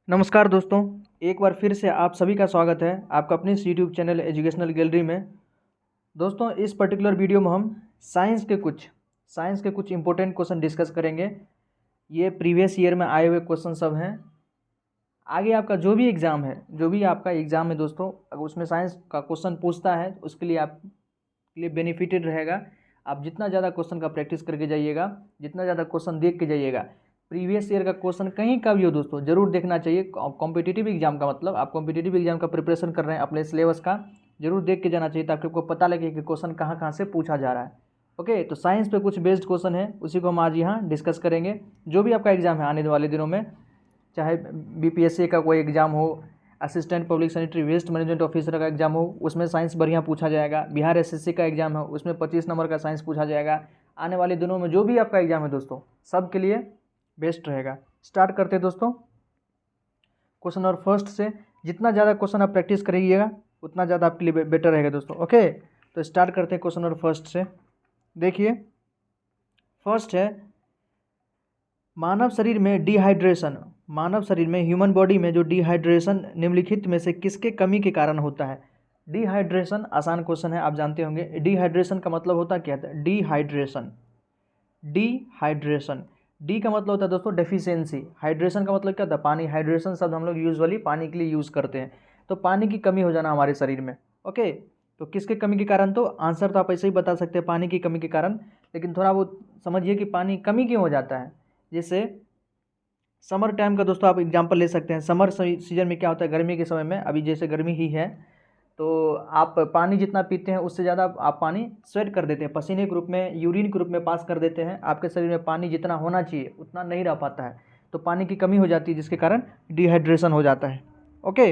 नमस्कार दोस्तों, एक बार फिर से आप सभी का स्वागत है आपका अपने इस यूट्यूब चैनल एजुकेशनल गैलरी में। दोस्तों, इस पर्टिकुलर वीडियो में हम साइंस के कुछ इंपॉर्टेंट क्वेश्चन डिस्कस करेंगे। ये प्रीवियस ईयर में आए हुए क्वेश्चन सब हैं। आगे आपका जो भी आपका एग्ज़ाम है दोस्तों, अगर उसमें साइंस का क्वेश्चन पूछता है तो उसके लिए आप लिए बेनिफिटेड रहेगा। आप जितना ज़्यादा क्वेश्चन का प्रैक्टिस करके जाइएगा, जितना ज़्यादा क्वेश्चन देख के जाइएगा, प्रीवियस ईयर का क्वेश्चन कहीं का भी हो दोस्तों जरूर देखना चाहिए। कॉम्पिटिटिव एग्जाम का मतलब आप कॉम्पिटिटिव एग्जाम का प्रिपरेशन कर रहे हैं, अपने सिलेबस का जरूर देख के जाना चाहिए ताकि आपको पता लगे कि क्वेश्चन कहाँ कहाँ से पूछा जा रहा है। ओके, तो साइंस पे कुछ बेस्ड क्वेश्चन है, उसी को हम आज यहाँ डिस्कस करेंगे। जो भी आपका एग्जाम है आने वाले दिनों में, चाहे बीपीएससी का कोई एग्जाम हो, assistant public sanitary waste management officer का एग्जाम हो, उसमें साइंस बढ़िया पूछा जाएगा। बिहार एसएससी का एग्जाम है, उसमें 25 नंबर का साइंस पूछा जाएगा। आने वाले दिनों में जो भी आपका एग्जाम है दोस्तों, सब के लिए बेस्ट रहेगा। स्टार्ट करते हैं दोस्तों क्वेश्चन नंबर फर्स्ट से। जितना ज़्यादा क्वेश्चन आप प्रैक्टिस करिएगा उतना ज़्यादा आपके लिए बेटर रहेगा दोस्तों। ओके, तो स्टार्ट करते हैं क्वेश्चन नंबर फर्स्ट से। देखिए, फर्स्ट है, मानव शरीर में ह्यूमन बॉडी में जो डिहाइड्रेशन निम्नलिखित में से किसके कमी के कारण होता है। डिहाइड्रेशन आसान क्वेश्चन है, आप जानते होंगे। डिहाइड्रेशन का मतलब होता क्या है? डिहाइड्रेशन डी का मतलब होता है दोस्तों डेफिशिएंसी। हाइड्रेशन का मतलब क्या होता है? पानी। हाइड्रेशन शब्द हम लोग यूजुअली पानी के लिए यूज़ करते हैं। तो पानी की कमी हो जाना हमारे शरीर में। ओके, तो किसके कमी के कारण? तो आंसर तो आप ऐसे ही बता सकते हैं, पानी की कमी के कारण। लेकिन थोड़ा वो समझिए कि पानी कमी क्यों हो जाता है। जैसे समर टाइम का दोस्तों आप एग्जाम्पल ले सकते हैं। समर सीजन में क्या होता है? गर्मी के समय में, अभी जैसे गर्मी ही है, तो आप पानी जितना पीते हैं उससे ज़्यादा आप पानी स्वेट कर देते हैं, पसीने के रूप में, यूरिन के रूप में पास कर देते हैं। आपके शरीर में पानी जितना होना चाहिए उतना नहीं रह पाता है, तो पानी की कमी हो जाती है, जिसके कारण डिहाइड्रेशन हो जाता है। ओके,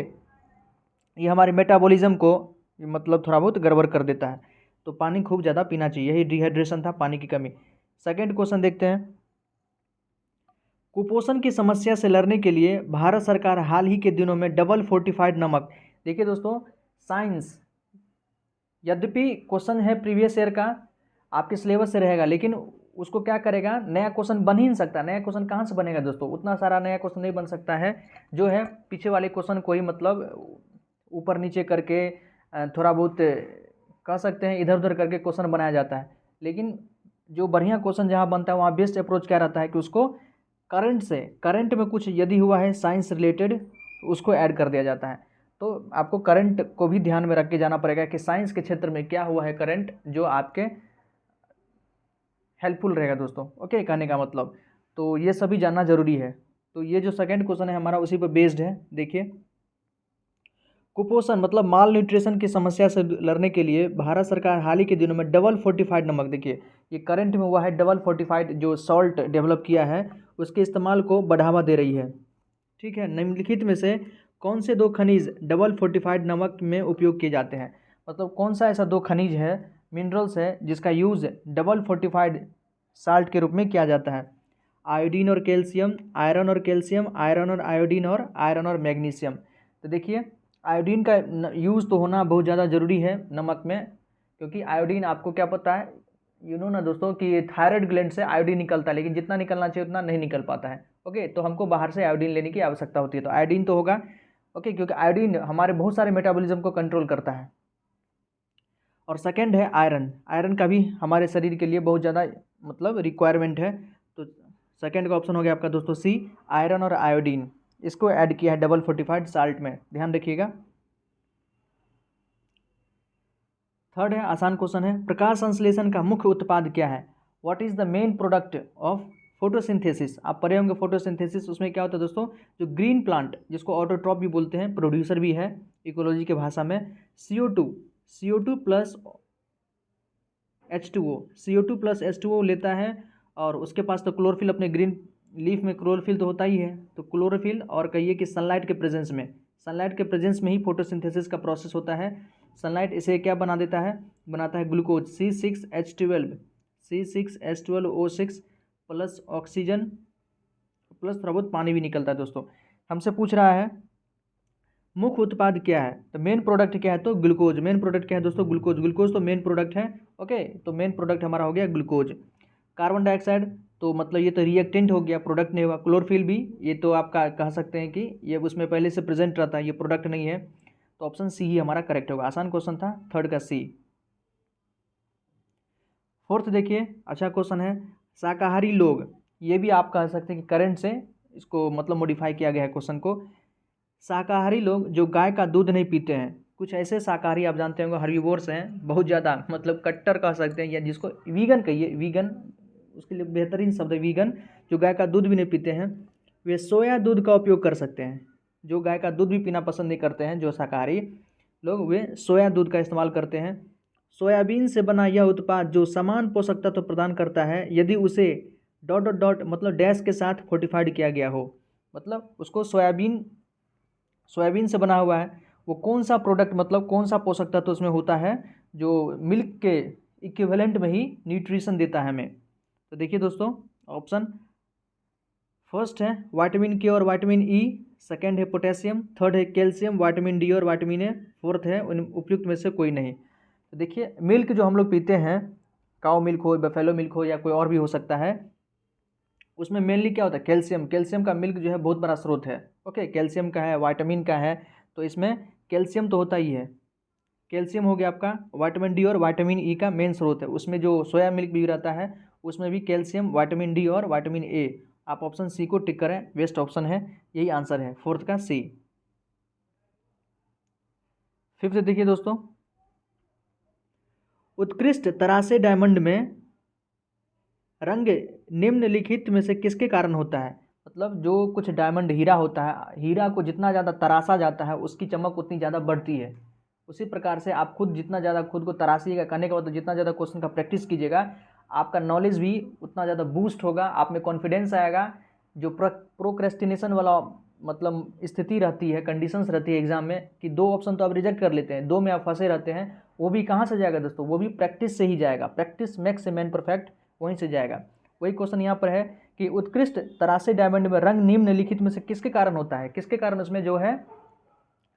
ये हमारे मेटाबॉलिज्म को मतलब थोड़ा बहुत गड़बड़ कर देता है, तो पानी खूब ज़्यादा पीना चाहिए। यही डिहाइड्रेशन था, पानी की कमी। सेकेंड क्वेश्चन देखते हैं। कुपोषण की समस्या से लड़ने के लिए भारत सरकार हाल ही के दिनों में डबल फोर्टिफाइड नमक। देखिए दोस्तों, साइंस यद्यपि क्वेश्चन है प्रीवियस ईयर का, आपके सिलेबस से रहेगा, लेकिन उसको क्या करेगा, नया क्वेश्चन बन ही नहीं सकता। नया क्वेश्चन कहाँ से बनेगा दोस्तों? उतना सारा नया क्वेश्चन नहीं बन सकता है। जो है पीछे वाले क्वेश्चन को ही मतलब ऊपर नीचे करके थोड़ा बहुत कह सकते हैं इधर उधर करके क्वेश्चन बनाया जाता है। लेकिन जो बढ़िया क्वेश्चन जहाँ बनता है वहाँ बेस्ट अप्रोच क्या रहता है कि उसको करंट में कुछ यदि हुआ है साइंस रिलेटेड, उसको ऐड कर दिया जाता है। तो आपको करंट को भी ध्यान में रख के जाना पड़ेगा कि साइंस के क्षेत्र में क्या हुआ है करंट, जो आपके हेल्पफुल रहेगा दोस्तों। ओके, कहने का मतलब तो ये सभी जानना जरूरी है। तो ये जो सेकंड क्वेश्चन है हमारा उसी पर बेस्ड है। देखिए, कुपोषण मतलब माल न्यूट्रिशन की समस्या से लड़ने के लिए भारत सरकार हाल ही के दिनों में डबल फोर्टिफाइड नमक, देखिए ये करंट में हुआ है, डबल फोर्टिफाइड जो सॉल्ट डेवलप किया है उसके इस्तेमाल को बढ़ावा दे रही है। ठीक है, निम्नलिखित में से कौन से दो खनिज डबल फोर्टिफाइड नमक में उपयोग किए जाते हैं? मतलब कौन सा ऐसा दो खनिज है, मिनरल्स है, जिसका यूज़ डबल फोर्टिफाइड साल्ट के रूप में किया जाता है? आयोडीन और कैल्शियम, आयरन और कैल्शियम, आयरन और आयोडीन, और आयरन और मैग्नीशियम। तो देखिए, आयोडीन का यूज़ तो होना बहुत ज़्यादा ज़रूरी है नमक में, क्योंकि आयोडीन आपको क्या पता है, ना दोस्तों, कि थायराइड ग्लैंड से आयोडीन निकलता है, लेकिन जितना निकलना चाहिए उतना नहीं निकल पाता है। ओके, तो हमको बाहर से आयोडीन लेने की आवश्यकता होती है, तो आयोडीन तो होगा। ओके, क्योंकि आयोडीन हमारे बहुत सारे मेटाबॉलिज्म को कंट्रोल करता है। और सेकेंड है आयरन। आयरन का भी हमारे शरीर के लिए बहुत ज़्यादा मतलब रिक्वायरमेंट है। तो सेकेंड का ऑप्शन हो गया आपका दोस्तों सी, आयरन और आयोडीन। इसको ऐड किया है डबल फोर्टिफाइड साल्ट में, ध्यान रखिएगा। थर्ड है, आसान क्वेश्चन है, प्रकाश संश्लेषण का मुख्य उत्पाद क्या है? What is the main product of photosynthesis? आप पढ़े होंगे फोटोसिंथेसिस। उसमें क्या होता है दोस्तों, जो ग्रीन प्लांट, जिसको ऑटोट्रॉप भी बोलते हैं, प्रोड्यूसर भी है इकोलॉजी के भाषा में, CO2 प्लस H2O लेता है, और उसके पास तो क्लोरोफिल, अपने ग्रीन लीफ में क्लोरोफिल तो होता ही है, तो क्लोरोफिल और कहिए कि सनलाइट के प्रेजेंस में ही फोटोसिंथेसिस का प्रोसेस होता है। सनलाइट इसे क्या बना देता है, बनाता है glucose C6H12O6 plus oxygen plus थोड़ा बहुत पानी भी निकलता है। दोस्तों, हमसे पूछ रहा है मुख्य उत्पाद क्या है, तो मेन प्रोडक्ट क्या है, तो ग्लूकोज। मेन प्रोडक्ट क्या है दोस्तों? ग्लूकोज तो मेन प्रोडक्ट है। ओके, तो मेन प्रोडक्ट हमारा हो गया ग्लूकोज। कार्बन डाइऑक्साइड तो मतलब ये तो रिएक्टेंट हो गया, प्रोडक्ट नहीं हुआ। क्लोरोफिल भी ये तो आपका कह सकते हैं कि ये उसमें पहले से प्रेजेंट रहता है, ये प्रोडक्ट नहीं है। तो ऑप्शन सी ही हमारा करेक्ट होगा। आसान क्वेश्चन था, थर्ड का सी। फोर्थ देखिए, अच्छा क्वेश्चन है। शाकाहारी लोग, ये भी आप कह सकते हैं कि करंट से इसको मतलब मॉडिफाई किया गया है क्वेश्चन को। शाकाहारी लोग जो गाय का दूध नहीं पीते हैं, कुछ ऐसे शाकाहारी आप जानते होंगे हर्बीवोर्स हैं बहुत ज़्यादा, मतलब कट्टर कह सकते हैं, या जिसको वीगन कहिए, वीगन उसके लिए बेहतरीन शब्द है वीगन, जो गाय का दूध भी नहीं पीते हैं, वे सोया दूध का उपयोग कर सकते हैं। जो गाय का दूध भी पीना पसंद नहीं करते हैं जो शाकाहारी लोग, वे सोया दूध का इस्तेमाल करते हैं। सोयाबीन से बना यह उत्पाद जो समान पोषक तत्व प्रदान करता है यदि उसे डॉट डॉट डॉट मतलब डैश के साथ फोर्टिफाइड किया गया हो, मतलब उसको सोयाबीन से बना हुआ है, वो कौन सा प्रोडक्ट मतलब कौन सा पोषक तत्व उसमें होता है जो मिल्क के इक्विवेलेंट में ही न्यूट्रिशन देता है हमें। तो देखिए दोस्तों, ऑप्शन फर्स्ट है विटामिन के और विटामिन ई, सेकंड है पोटेशियम, थर्ड है कैल्शियम, विटामिन डी और विटामिन ए, फोर्थ है उन उपयुक्त में से कोई नहीं। तो देखिए मिल्क जो हम लोग पीते हैं, काउ मिल्क हो, बफेलो मिल्क हो, या कोई और भी हो सकता है, उसमें मेनली क्या होता है, कैल्शियम। कैल्शियम का मिल्क जो है बहुत बड़ा स्रोत है। ओके, कैल्शियम का है, विटामिन का है, तो इसमें कैल्शियम तो होता ही है। कैल्शियम हो गया आपका, विटामिन डी और विटामिन ई का मेन स्रोत है। उसमें जो सोया मिल्क भी रहता है उसमें भी कैल्शियम, विटामिन डी और विटामिन ए। आप ऑप्शन सी को टिक करें, बेस्ट ऑप्शन है, यही आंसर है फोर्थ का सी। फिफ्थ देखिए दोस्तों, उत्कृष्ट तरासे डायमंड में रंग निम्नलिखित में से किसके कारण होता है। मतलब जो कुछ डायमंड हीरा होता है, हीरा को जितना ज़्यादा तराशा जाता है उसकी चमक उतनी ज़्यादा बढ़ती है। उसी प्रकार से आप खुद जितना ज़्यादा खुद को तराशिएगा, करने के बाद जितना ज़्यादा क्वेश्चन का प्रैक्टिस कीजिएगा, आपका नॉलेज भी उतना ज़्यादा बूस्ट होगा, आप में कॉन्फिडेंस आएगा। जो प्रोक्रेस्टिनेशन वाला मतलब स्थिति रहती है, कंडीशंस रहती है एग्जाम में कि दो ऑप्शन तो आप रिजेक्ट कर लेते हैं, दो में आप फंसे रहते हैं, वो भी कहाँ से जाएगा दोस्तों, वो भी प्रैक्टिस से ही जाएगा। Practice makes a man perfect, वहीं से जाएगा। वही क्वेश्चन यहाँ पर है कि उत्कृष्ट तरासे डायमंड में रंग निम्नलिखित में से किसके कारण होता है, किसके कारण उसमें जो है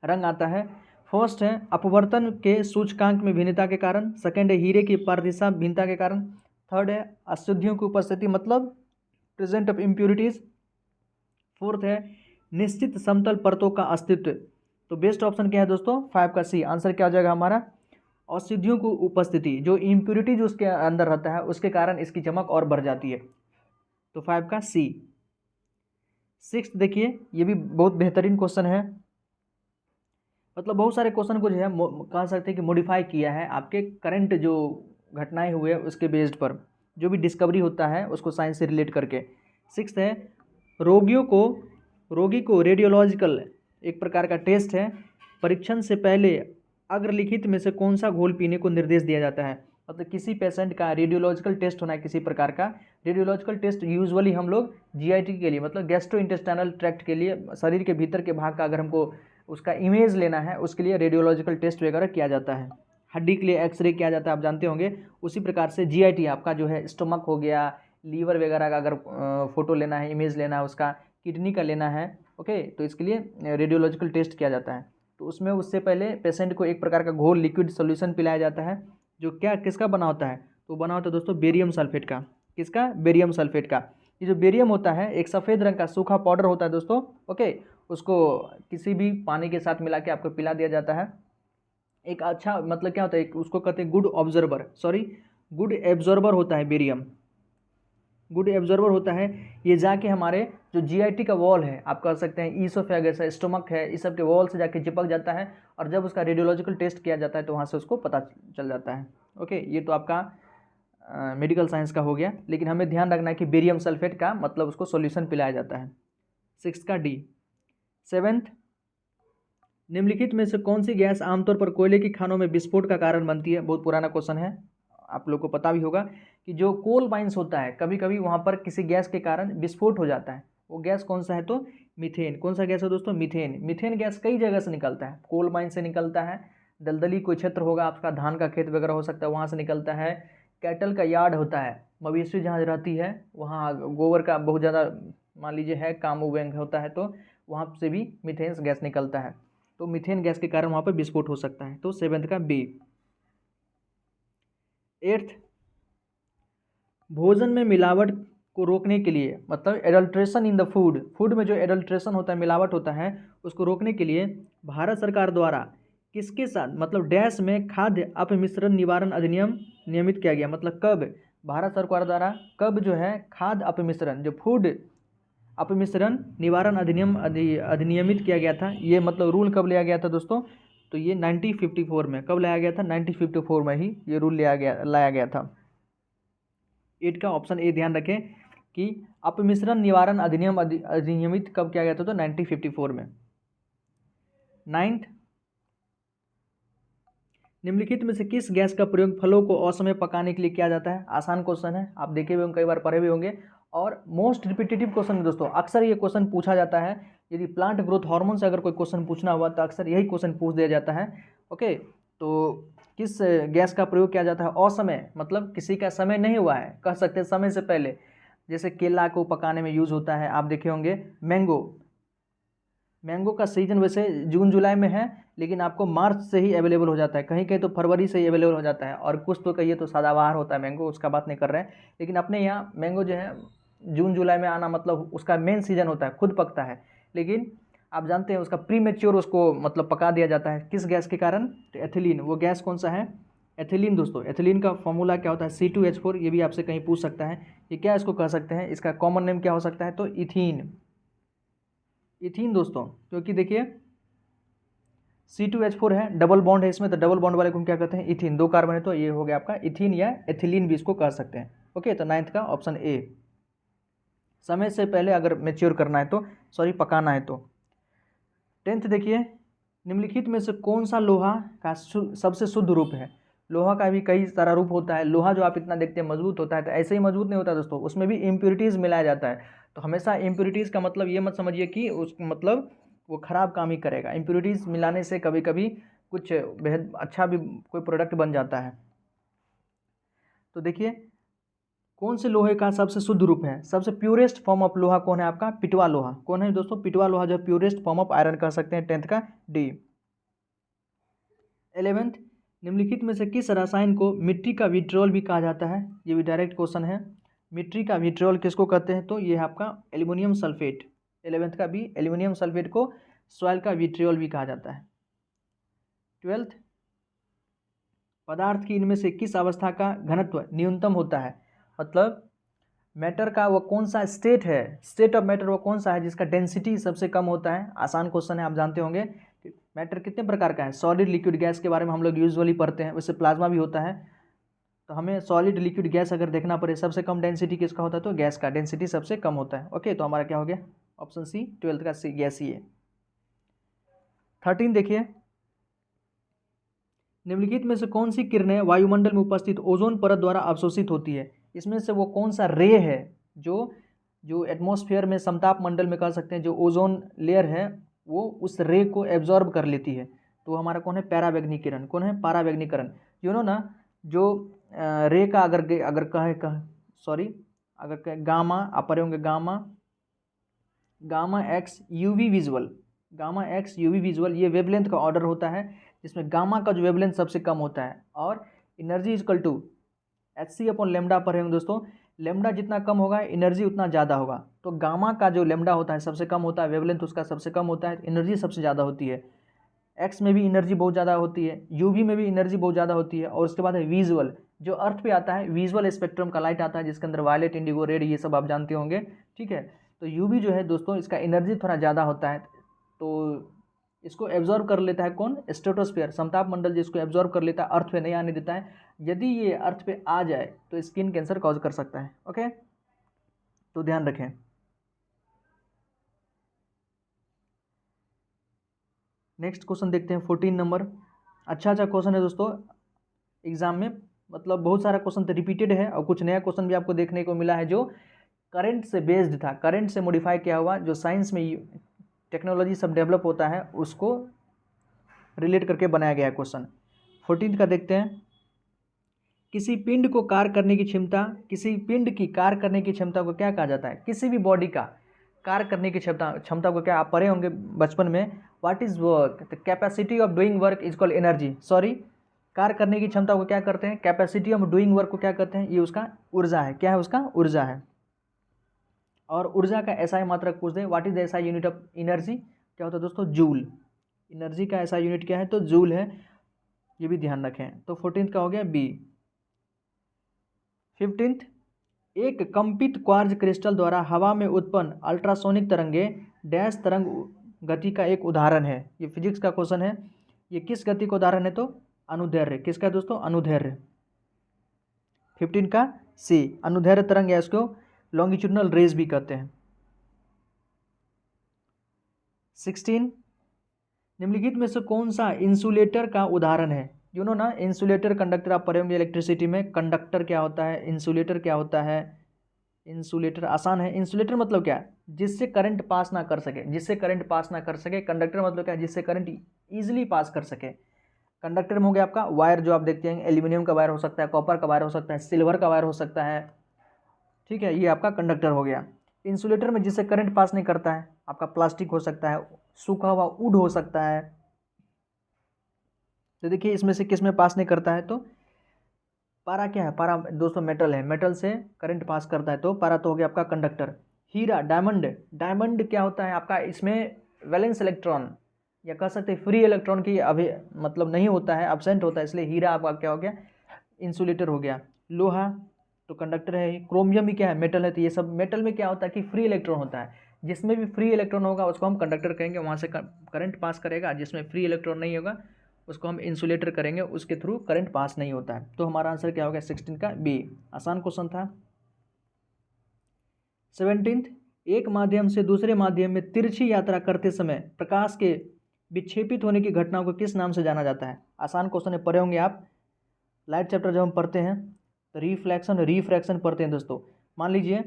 रंग आता है। फर्स्ट है अपवर्तन के सूचकांक में भिन्नता के कारण, सेकंड है हीरे की पारदर्शिता भिन्नता के कारण, थर्ड है अशुद्धियों की उपस्थिति मतलब प्रेजेंट ऑफ इम्प्यूरिटीज, फोर्थ है निश्चित समतल परतों का अस्तित्व। तो बेस्ट ऑप्शन क्या है दोस्तों, 5 का सी। आंसर क्या हो जाएगा हमारा, अशुद्धियों की उपस्थिति, जो इम्प्यूरिटी जो उसके अंदर रहता है उसके कारण इसकी चमक और बढ़ जाती है। तो 5 का सी। सिक्स्थ देखिए, ये भी बहुत बेहतरीन क्वेश्चन है, मतलब बहुत सारे क्वेश्चन को जो है कह सकते हैं कि मॉडिफाई किया है आपके करंट जो घटनाएं हुए उसके बेस्ड पर, जो भी डिस्कवरी होता है उसको साइंस से रिलेट करके। सिक्स्थ है रोगी को रेडियोलॉजिकल एक प्रकार का टेस्ट है, परीक्षण से पहले अग्रलिखित में से कौन सा घोल पीने को निर्देश दिया जाता है। मतलब किसी पेशेंट का रेडियोलॉजिकल टेस्ट होना है किसी प्रकार का। रेडियोलॉजिकल टेस्ट यूजुअली हम लोग जीआईटी के लिए मतलब गैस्ट्रो इंटेस्टाइनल ट्रैक्ट के लिए, शरीर के भीतर के भाग का अगर हमको उसका इमेज लेना है उसके लिए रेडियोलॉजिकल टेस्ट वगैरह किया जाता है। हड्डी के लिए एक्सरे किया जाता है, आप जानते होंगे। उसी प्रकार से जीआईटी आपका जो है स्टोमक हो गया, लीवर वगैरह का अगर फोटो लेना है, इमेज लेना है उसका, किडनी का लेना है, ओके, तो इसके लिए रेडियोलॉजिकल टेस्ट किया जाता है। तो उसमें उससे पहले पेशेंट को एक प्रकार का घोल लिक्विड सोल्यूशन पिलाया जाता है, जो क्या किसका बना होता है, तो बना होता है दोस्तों बेरियम सल्फेट का। किसका, बेरियम सल्फेट का। ये जो बेरियम होता है एक सफ़ेद रंग का सूखा पाउडर होता है दोस्तों, ओके, उसको किसी भी पानी के साथ मिला के आपको पिला दिया जाता है। एक अच्छा मतलब क्या होता है, उसको कहते हैं गुड एब्जॉर्बर होता है बेरियम, गुड एब्जॉर्बर होता है। ये जाके हमारे जो जीआईटी का वॉल है, आप कह सकते हैं ईसोफेगस है, स्टोमक है, इस सब के वॉल से जाके चिपक जाता है, और जब उसका रेडियोलॉजिकल टेस्ट किया जाता है तो वहाँ से उसको पता चल जाता है। ओके, ये तो आपका मेडिकल साइंस का हो गया, लेकिन हमें ध्यान रखना है कि बेरियम सल्फेट का मतलब उसको सॉल्यूशन पिलाया जाता है। 6 का डी। 7th, निम्नलिखित में से कौन सी गैस आमतौर पर कोयले की खानों में विस्फोट का कारण बनती है। बहुत पुराना क्वेश्चन है, आप लोग को पता भी होगा कि जो कोल माइंस होता है कभी कभी वहाँ पर किसी गैस के कारण विस्फोट हो जाता है। वो गैस कौन सा है, तो मीथेन। कौन सा गैस है दोस्तों, मीथेन। मीथेन गैस कई जगह से निकलता है, कोल माइन से निकलता है, दलदली कोई क्षेत्र होगा आपका, धान का खेत वगैरह हो सकता है, वहाँ से निकलता है। कैटल का यार्ड होता है, मवेशी जहाँ रहती है वहाँ गोबर का बहुत ज़्यादा मान लीजिए है काम उबैंग होता है, तो वहाँ से भी मीथेन गैस निकलता है। तो मीथेन गैस के कारण वहाँ पर विस्फोट हो सकता है। तो 7th का बी। 8th, भोजन में मिलावट को रोकने के लिए, मतलब adulteration in the food, food में जो एडल्ट्रेशन होता है, मिलावट होता है, उसको रोकने के लिए भारत सरकार द्वारा किसके साथ, मतलब डैश में खाद्य अपमिश्रण निवारण अधिनियम नियमित किया गया। मतलब कब भारत सरकार द्वारा कब जो है खाद्य अपमिश्रण, जो फूड अपमिश्रण निवारण अधिनियमित किया गया था, ये मतलब रूल कब लिया गया था दोस्तों, तो ये 1954 में। कब लाया गया था, 1954 में ही ये रूल लाया गया था। 8 का ऑप्शन ए ध्यान रखें कि अपमिश्रण निवारण अधिनियम अधिनियमित कब किया गया था, तो 1954 में। 9th, निम्नलिखित में से किस गैस का प्रयोग फलों को असमय पकाने के लिए किया जाता है। आसान क्वेश्चन है, आप देखे हुए होंगे, कई बार पढ़े भी होंगे, और मोस्ट रिपीटेटिव क्वेश्चन है दोस्तों। अक्सर ये क्वेश्चन पूछा जाता है, यदि प्लांट ग्रोथ हार्मोन से अगर कोई क्वेश्चन पूछना हुआ तो अक्सर यही क्वेश्चन पूछ दिया जाता है। ओके, तो किस गैस का प्रयोग किया जाता है असमय, मतलब किसी का समय नहीं हुआ है, कह सकते हैं समय से पहले। जैसे केला को पकाने में यूज़ होता है, आप देखे होंगे। मैंगो का सीजन वैसे जून जुलाई में है, लेकिन आपको मार्च से ही अवेलेबल हो जाता है, कहीं कहीं तो फरवरी से ही अवेलेबल हो जाता है, और कुछ तो कहिए तो सदाबहार होता है मैंगो, उसका बात नहीं कर रहे हैं। लेकिन अपने यहाँ मैंगो जो है जून जुलाई में आना मतलब उसका मेन सीजन होता है, खुद पकता है। लेकिन आप जानते हैं उसका प्री मेच्योर उसको मतलब पका दिया जाता है, किस गैस के कारण, तो एथिलीन। वो गैस कौन सा है, एथिलीन दोस्तों। एथिलीन का फॉर्मूला क्या होता है, C2H4। ये भी आपसे कहीं पूछ सकता है, ये क्या इसको कह सकते हैं, इसका कॉमन नेम क्या हो सकता है, तो इथीन। इथीन दोस्तों, क्योंकि देखिए C2H4 है, डबल बॉन्ड है इसमें, तो डबल बॉन्ड वाले को हम क्या कहते हैं, इथीन। 2 कार्बन है तो ये हो गया आपका इथीन, या एथिलीन भी इसको कह सकते हैं। ओके, तो 9th का ऑप्शन ए, समय से पहले अगर मेच्योर करना है तो, सॉरी पकाना है तो। 10th देखिए, निम्नलिखित में से कौन सा लोहा का सबसे शुद्ध रूप है। लोहा का भी कई सारा रूप होता है। लोहा जो आप इतना देखते हैं मजबूत होता है, तो ऐसे ही मजबूत नहीं होता दोस्तों, उसमें भी इम्प्योरिटीज़ मिलाया जाता है। तो हमेशा इम्प्योरिटीज़ का मतलब ये मत समझिए कि उस मतलब वो ख़राब काम ही करेगा। इम्प्योरिटीज़ मिलाने से कभी कभी कुछ बेहद अच्छा भी कोई प्रोडक्ट बन जाता है। तो देखिए कौन से लोहे का सबसे शुद्ध रूप है, सबसे प्योरेस्ट फॉर्म ऑफ लोहा कौन है आपका, पिटवा लोहा। कौन है दोस्तों, पिटवा लोहा जो प्योरेस्ट फॉर्म ऑफ आयरन कह सकते हैं। 10th का डी। 11th, निम्नलिखित में से किस रसायन को मिट्टी का विट्रियोल भी कहा जाता है। ये भी डायरेक्ट क्वेश्चन है, मिट्टी का विट्रियोल किसको कहते हैं, तो ये है आपका एल्युमिनियम सल्फेट। 11th का भी, एल्युमिनियम सल्फेट को सॉइल का विट्रियोल भी कहा जाता है। 12th, पदार्थ की इनमें से किस अवस्था का घनत्व न्यूनतम होता है। मतलब मैटर का वो कौन सा स्टेट है, स्टेट ऑफ मैटर वो कौन सा है जिसका डेंसिटी सबसे कम होता है। आसान क्वेश्चन है, आप जानते होंगे कि मैटर कितने प्रकार का है। सॉलिड लिक्विड गैस के बारे में हम लोग यूजुअली पढ़ते हैं, वैसे प्लाज्मा भी होता है। तो हमें सॉलिड लिक्विड गैस अगर देखना पड़े, सबसे कम डेंसिटी किसका होता है, तो गैस का डेंसिटी सबसे कम होता है। ओके, तो हमारा क्या हो गया, ऑप्शन सी 12th का सी, गैसीय। 13 देखिए, निम्नलिखित में से कौन सी किरणें वायुमंडल में उपस्थित ओजोन परत द्वारा अवशोषित होती है। इसमें से वो कौन सा रे है जो एटमॉस्फेयर में, समताप मंडल में कह सकते हैं, जो ओजोन लेयर है वो उस रे को एब्जॉर्ब कर लेती है। तो हमारा कौन है, पैरावैग्निक किरण। कौन है, पैरावैग्निक किरण। ना जो रे का अगर कहे गामा, आप पढ़े होंगे गामा एक्स यूवी विजुअल, ये वेवलेंथ का ऑर्डर होता है, जिसमें गामा का जो वेवलेंथ सबसे कम होता है, और एनर्जी इजकल टू hc/λ पढ़े होंगे दोस्तों। लेमडा जितना कम होगा एनर्जी उतना ज़्यादा होगा। तो गामा का जो लेमडा होता है सबसे कम होता है, वेवलेंथ उसका सबसे कम होता है, एनर्जी सबसे ज़्यादा होती है। एक्स में भी एनर्जी बहुत ज़्यादा होती है, यूवी में भी एनर्जी बहुत ज़्यादा होती है, और उसके बाद है विजुअल, जो अर्थ पे आता है, विजुअल स्पेक्ट्रम का लाइट आता है, जिसके अंदर वायलेट, इंडिगो, रेड, ये सब आप जानते होंगे। ठीक है, तो यूवी जो है दोस्तों, इसका एनर्जी थोड़ा ज़्यादा होता है, तो इसको एब्जॉर्ब कर लेता है कौन, स्ट्रेटोस्फीयर, समताप मंडल, जिसको एब्जॉर्ब कर लेता है, अर्थ पे नहीं आने देता है। यदि ये अर्थ पे आ जाए तो स्किन कैंसर कॉज कर सकता है। ओके, तो ध्यान रखें। नेक्स्ट क्वेश्चन देखते हैं, 14 नंबर। अच्छा क्वेश्चन है दोस्तों, एग्जाम में मतलब बहुत सारा क्वेश्चन तो रिपीटेड है, और कुछ नया क्वेश्चन भी आपको देखने को मिला है जो करंट से बेस्ड था, करंट से मॉडिफाई किया हुआ, जो साइंस में टेक्नोलॉजी सब डेवलप होता है उसको रिलेट करके बनाया गया क्वेश्चन। 14 का देखते हैं, किसी पिंड की कार्य करने की क्षमता को क्या कहा जाता है। किसी भी बॉडी का कार्य करने की क्षमता को क्या, आप पढ़े होंगे बचपन में, what is work, the capacity of doing work is called energy. Sorry, कार्य करने की क्षमता को क्या करते हैं, कैपेसिटी ऑफ डूइंग वर्क को क्या करते हैं, ये उसका ऊर्जा है। क्या है उसका, ऊर्जा है। और ऊर्जा का एसआई मात्रक पूछ दे, what is the SI unit of energy, क्या होता है दोस्तों, जूल। एनर्जी का एसआई यूनिट क्या है, तो जूल है, ये भी ध्यान रखें। तो 14th का हो गया बी। 15th, एक कंपित क्वार्ज क्रिस्टल द्वारा हवा में उत्पन्न अल्ट्रासोनिक तरंगे डैश तरंग गति का एक उदाहरण है। ये फिजिक्स का क्वेश्चन है। ये किस गति का उदाहरण है, तो अनुदैर्ध्य। किसका दोस्तों, अनुदैर्ध्य। 15 का सी, अनुदैर्ध्य तरंग या इसको लॉन्गिट्यूडनल रेज भी कहते हैं। 16, निम्नलिखित में से कौन सा इंसुलेटर का उदाहरण है। ना इंसुलेटर कंडक्टर आप पढ़े होंगे इलेक्ट्रिसिटी में, कंडक्टर क्या होता है, इंसुलेटर क्या होता है। इंसुलेटर आसान है। इंसुलेटर मतलब क्या है, जिससे करंट पास ना कर सके, जिससे करंट पास ना कर सके। कंडक्टर मतलब क्या है, जिससे करंट इजीली पास कर सके। कंडक्टर में हो गया आपका वायर, जो आप देखते हैं एल्यूमिनियम का वायर हो सकता है, कॉपर का वायर हो सकता है, सिल्वर का वायर हो सकता है, ठीक है, ये आपका कंडक्टर हो गया। इंसुलेटर में जिससे करंट पास नहीं करता है, आपका प्लास्टिक हो सकता है, सूखा हुआ वुड हो सकता है। तो देखिए इसमें से किस में पास नहीं करता है, तो पारा क्या है, पारा दोस्तों मेटल है, मेटल से करंट पास करता है, तो पारा तो हो गया आपका कंडक्टर। हीरा, डायमंड, डायमंड क्या होता है आपका, इसमें वैलेंस इलेक्ट्रॉन या कह सकते हैं फ्री इलेक्ट्रॉन की अभी मतलब नहीं होता है, एब्सेंट होता है, इसलिए हीरा आपका क्या हो गया, इंसुलेटर हो गया। लोहा तो कंडक्टर है। क्रोमियम भी क्या है, मेटल है। तो ये सब मेटल में क्या होता है कि फ्री इलेक्ट्रॉन होता है, जिसमें भी फ्री इलेक्ट्रॉन होगा उसको हम कंडक्टर कहेंगे, वहाँ से करंट पास करेगा। जिसमें फ्री इलेक्ट्रॉन नहीं होगा उसको हम इंसुलेटर करेंगे, उसके थ्रू करंट पास नहीं होता है। तो हमारा आंसर क्या हो गया, 16 का बी। आसान क्वेश्चन था। 17th, एक माध्यम से दूसरे माध्यम में तिरछी यात्रा करते समय प्रकाश के विक्षेपित होने की घटनाओं को किस नाम से जाना जाता है। आसान क्वेश्चन है, पढ़े होंगे आप लाइट चैप्टर जब हम पढ़ते हैं तो रिफ्लेक्शन रिफ्रैक्शन पढ़ते हैं दोस्तों। मान लीजिए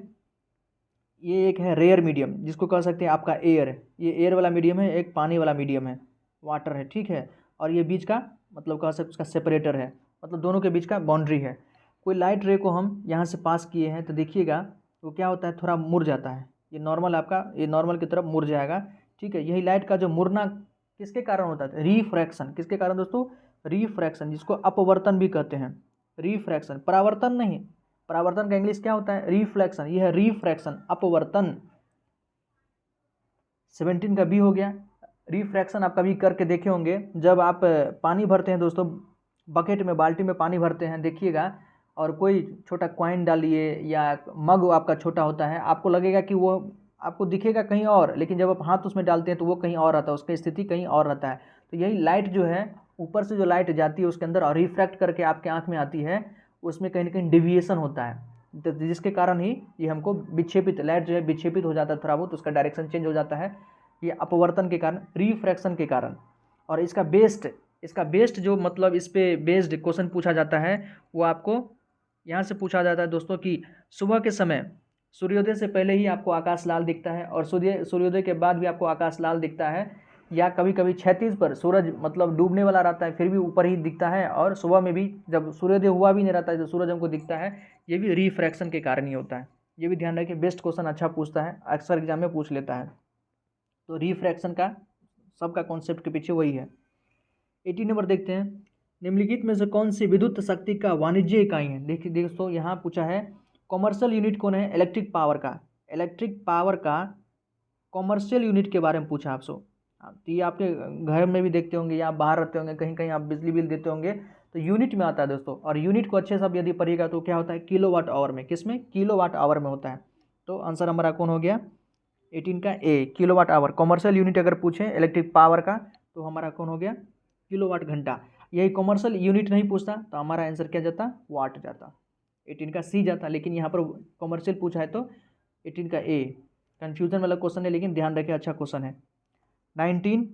ये एक है रेयर मीडियम, जिसको कह सकते हैं आपका एयर, ये एयर वाला मीडियम है, एक पानी वाला मीडियम है, वाटर है, ठीक है, और ये बीच का मतलब कह सकते उसका सेपरेटर है, मतलब दोनों के बीच का बाउंड्री है। कोई लाइट रे को हम यहाँ से पास किए हैं तो देखिएगा वो क्या होता है, थोड़ा मुड़ जाता है। ये नॉर्मल आपका, ये नॉर्मल की तरफ मुड़ जाएगा, ठीक है। यही लाइट का जो मुड़ना किसके कारण होता है, रिफ्रैक्शन। किसके कारण दोस्तों, रिफ्रैक्शन, जिसको अपवर्तन भी कहते हैं। रिफ्रैक्शन, परावर्तन नहीं, परावर्तन का इंग्लिश क्या होता है, रिफ्लेक्शन। यह है रिफ्रैक्शन, अपवर्तन। 17 का बी हो गया। रिफ्रैक्शन आप कभी करके देखे होंगे, जब आप पानी भरते हैं दोस्तों, बकेट में बाल्टी में पानी भरते हैं, देखिएगा, और कोई छोटा कॉइन डालिए या मग आपका छोटा होता है, आपको लगेगा कि वो आपको दिखेगा कहीं और, लेकिन जब आप हाथ उसमें डालते हैं तो वो कहीं और रहता है, उसकी स्थिति कहीं और रहता है। तो यही लाइट जो है, ऊपर से जो लाइट जाती है उसके अंदर और रिफ्रैक्ट करके आपके आँख में आती है, उसमें कहीं ना कहीं डिविएशन होता है, तो जिसके कारण ही ये हमको विक्षेपित, लाइट जो है विक्षेपित हो जाता है थोड़ा बहुत, उसका डायरेक्शन चेंज हो जाता है, ये अपवर्तन के कारण, रिफ्रैक्शन के कारण। और इसका बेस्ड जो मतलब इस पे बेस्ड क्वेश्चन पूछा जाता है वो आपको यहाँ से पूछा जाता है दोस्तों कि सुबह के समय सूर्योदय से पहले ही आपको आकाश लाल दिखता है और सूर्योदय के बाद भी आपको आकाश लाल दिखता है, या कभी कभी क्षैतिज पर सूरज मतलब डूबने वाला रहता है फिर भी ऊपर ही दिखता है, और सुबह में भी जब सूर्योदय हुआ भी नहीं रहता है तो सूरज हमको दिखता है, ये भी रिफ्रैक्शन के कारण ही होता है। ये भी ध्यान रखिए, बेस्ट क्वेश्चन अच्छा पूछता है, अक्सर एग्जाम में पूछ लेता है। तो रिफ्रैक्शन का सबका कॉन्सेप्ट के पीछे वही है। 18 नंबर देखते हैं, निम्नलिखित में से कौन सी विद्युत शक्ति का वाणिज्य इकाई है। देखिए दोस्तों यहाँ पूछा है कॉमर्शियल यूनिट कौन है, इलेक्ट्रिक पावर का, इलेक्ट्रिक पावर का कॉमर्शियल यूनिट के बारे में पूछा आपसे। तो ये आपके घर में भी देखते होंगे या बाहर रहते होंगे, कहीं कहीं आप बिजली बिल देते होंगे तो यूनिट में आता है दोस्तों, और यूनिट को अच्छे से आप यदि पढ़िएगा तो क्या होता है, किलोवाट आवर में। किस में, किलोवाट आवर में होता है। तो आंसर हमारा कौन हो गया, 18 का ए, किलोवाट आवर। कॉमर्शियल यूनिट अगर पूछे इलेक्ट्रिक पावर का तो हमारा कौन हो गया, किलोवाट घंटा। यही कॉमर्शियल यूनिट नहीं पूछता तो हमारा आंसर क्या जाता, वाट जाता, 18 का सी जाता। लेकिन यहाँ पर कॉमर्शियल पूछा है तो 18 का ए। कन्फ्यूजन वाला क्वेश्चन है लेकिन ध्यान रखिए अच्छा क्वेश्चन है। 19,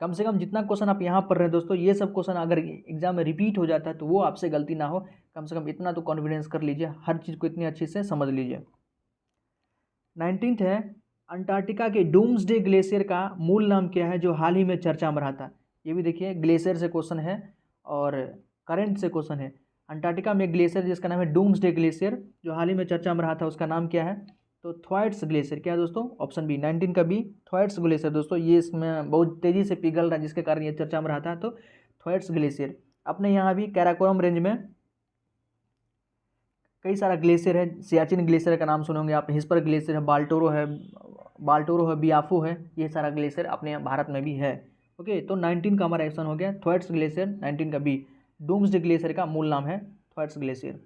कम से कम जितना क्वेश्चन आप यहाँ पढ़ रहे हैं दोस्तों, ये सब क्वेश्चन अगर एग्जाम में रिपीट हो जाता है तो वो आपसे गलती ना हो, कम से कम इतना तो कॉन्फिडेंस कर लीजिए, हर चीज़ को इतनी अच्छी से समझ लीजिए। 19th है, अंटार्कटिका के डूम्सडे ग्लेशियर का मूल नाम क्या है जो हाल ही में चर्चा में रहा था। ये भी देखिए ग्लेशियर से क्वेश्चन है और करंट से क्वेश्चन है। अंटार्कटिका में ग्लेशियर जिसका नाम है डूम्सडे ग्लेशियर, जो हाल ही में चर्चा में रहा था, उसका नाम क्या है, तो थ्वाइट्स ग्लेशियर। क्या है दोस्तों, ऑप्शन बी, 19 का बी, थ्वाइट्स ग्लेशियर। दोस्तों ये इसमें बहुत तेज़ी से पिघल रहा है जिसके कारण ये चर्चा में रहा था, तो थ्वाइट्स ग्लेशियर। अपने यहाँ भी कैराकोरम रेंज में कई सारा ग्लेशियर है, सियाचिन ग्लेशियर का नाम सुने होंगे आप, हिस्पर ग्लेशियर है, बाल्टोरो है, बियाफो है, ये सारा ग्लेशियर अपने भारत में भी है। ओके, तो 19 का हमारा ऑप्शन हो गया थ्वाइट्स ग्लेशियर, 19 का बी। डूम्सडे ग्लेशियर का मूल नाम है थ्वाइट्स ग्लेशियर।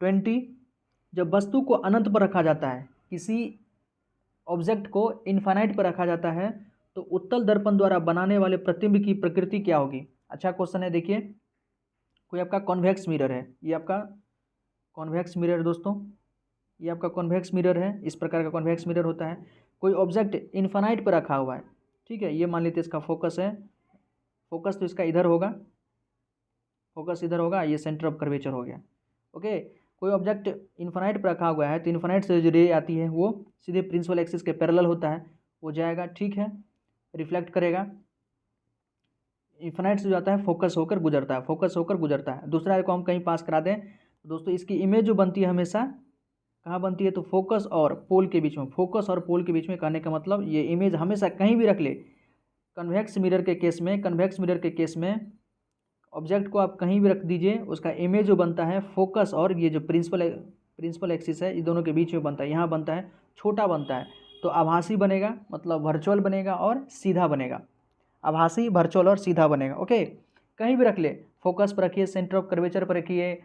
20, जब वस्तु को अनंत पर रखा जाता है, किसी ऑब्जेक्ट को इनफाइनाइट पर रखा जाता है, तो उत्तल दर्पण द्वारा बनाने वाले प्रतिबिंब की प्रकृति क्या होगी? अच्छा क्वेश्चन है, देखिए कोई आपका कॉन्वेक्स मिरर है, ये आपका कॉन्वेक्स मिरर दोस्तों, ये आपका कॉन्वेक्स मिरर है, इस प्रकार का कॉन्वेक्स मिरर होता है। कोई ऑब्जेक्ट इनफाइनाइट पर रखा हुआ है, ठीक है, ये मान लेते इसका फोकस है, फोकस तो इसका इधर होगा, फोकस इधर होगा, ये सेंटर ऑफ कर्वेचर हो गया। ओके, कोई ऑब्जेक्ट इन्फानाइट पर रखा हुआ है, तो इन्फानाइट से जो रे आती है वो सीधे प्रिंसिपल एक्सिस के पैरेलल होता है, वो जाएगा, ठीक है, रिफ्लेक्ट करेगा, इन्फानाइट से जो आता है फोकस होकर गुजरता है, फोकस होकर गुजरता है। दूसरा को हम कहीं पास करा दें तो दोस्तों इसकी इमेज जो बनती है हमेशा कहाँ बनती है, तो फोकस और पोल के बीच में, फोकस और पोल के बीच में, कहने का मतलब ये इमेज हमेशा कहीं भी रख ले। कन्वेक्स मिरर के केस में, कन्वेक्स मिरर के केस में ऑब्जेक्ट को आप कहीं भी रख दीजिए, उसका इमेज जो बनता है फोकस और ये जो प्रिंसिपल एक्सिस है, ये दोनों के बीच में बनता है, यहाँ बनता है, छोटा बनता है, तो आभासी बनेगा, मतलब वर्चुअल बनेगा और सीधा बनेगा, आभासी, वर्चुअल और सीधा बनेगा। ओके, कहीं भी रख ले, फोकस पर रखिए, सेंटर ऑफ कर्वेचर पर रखिए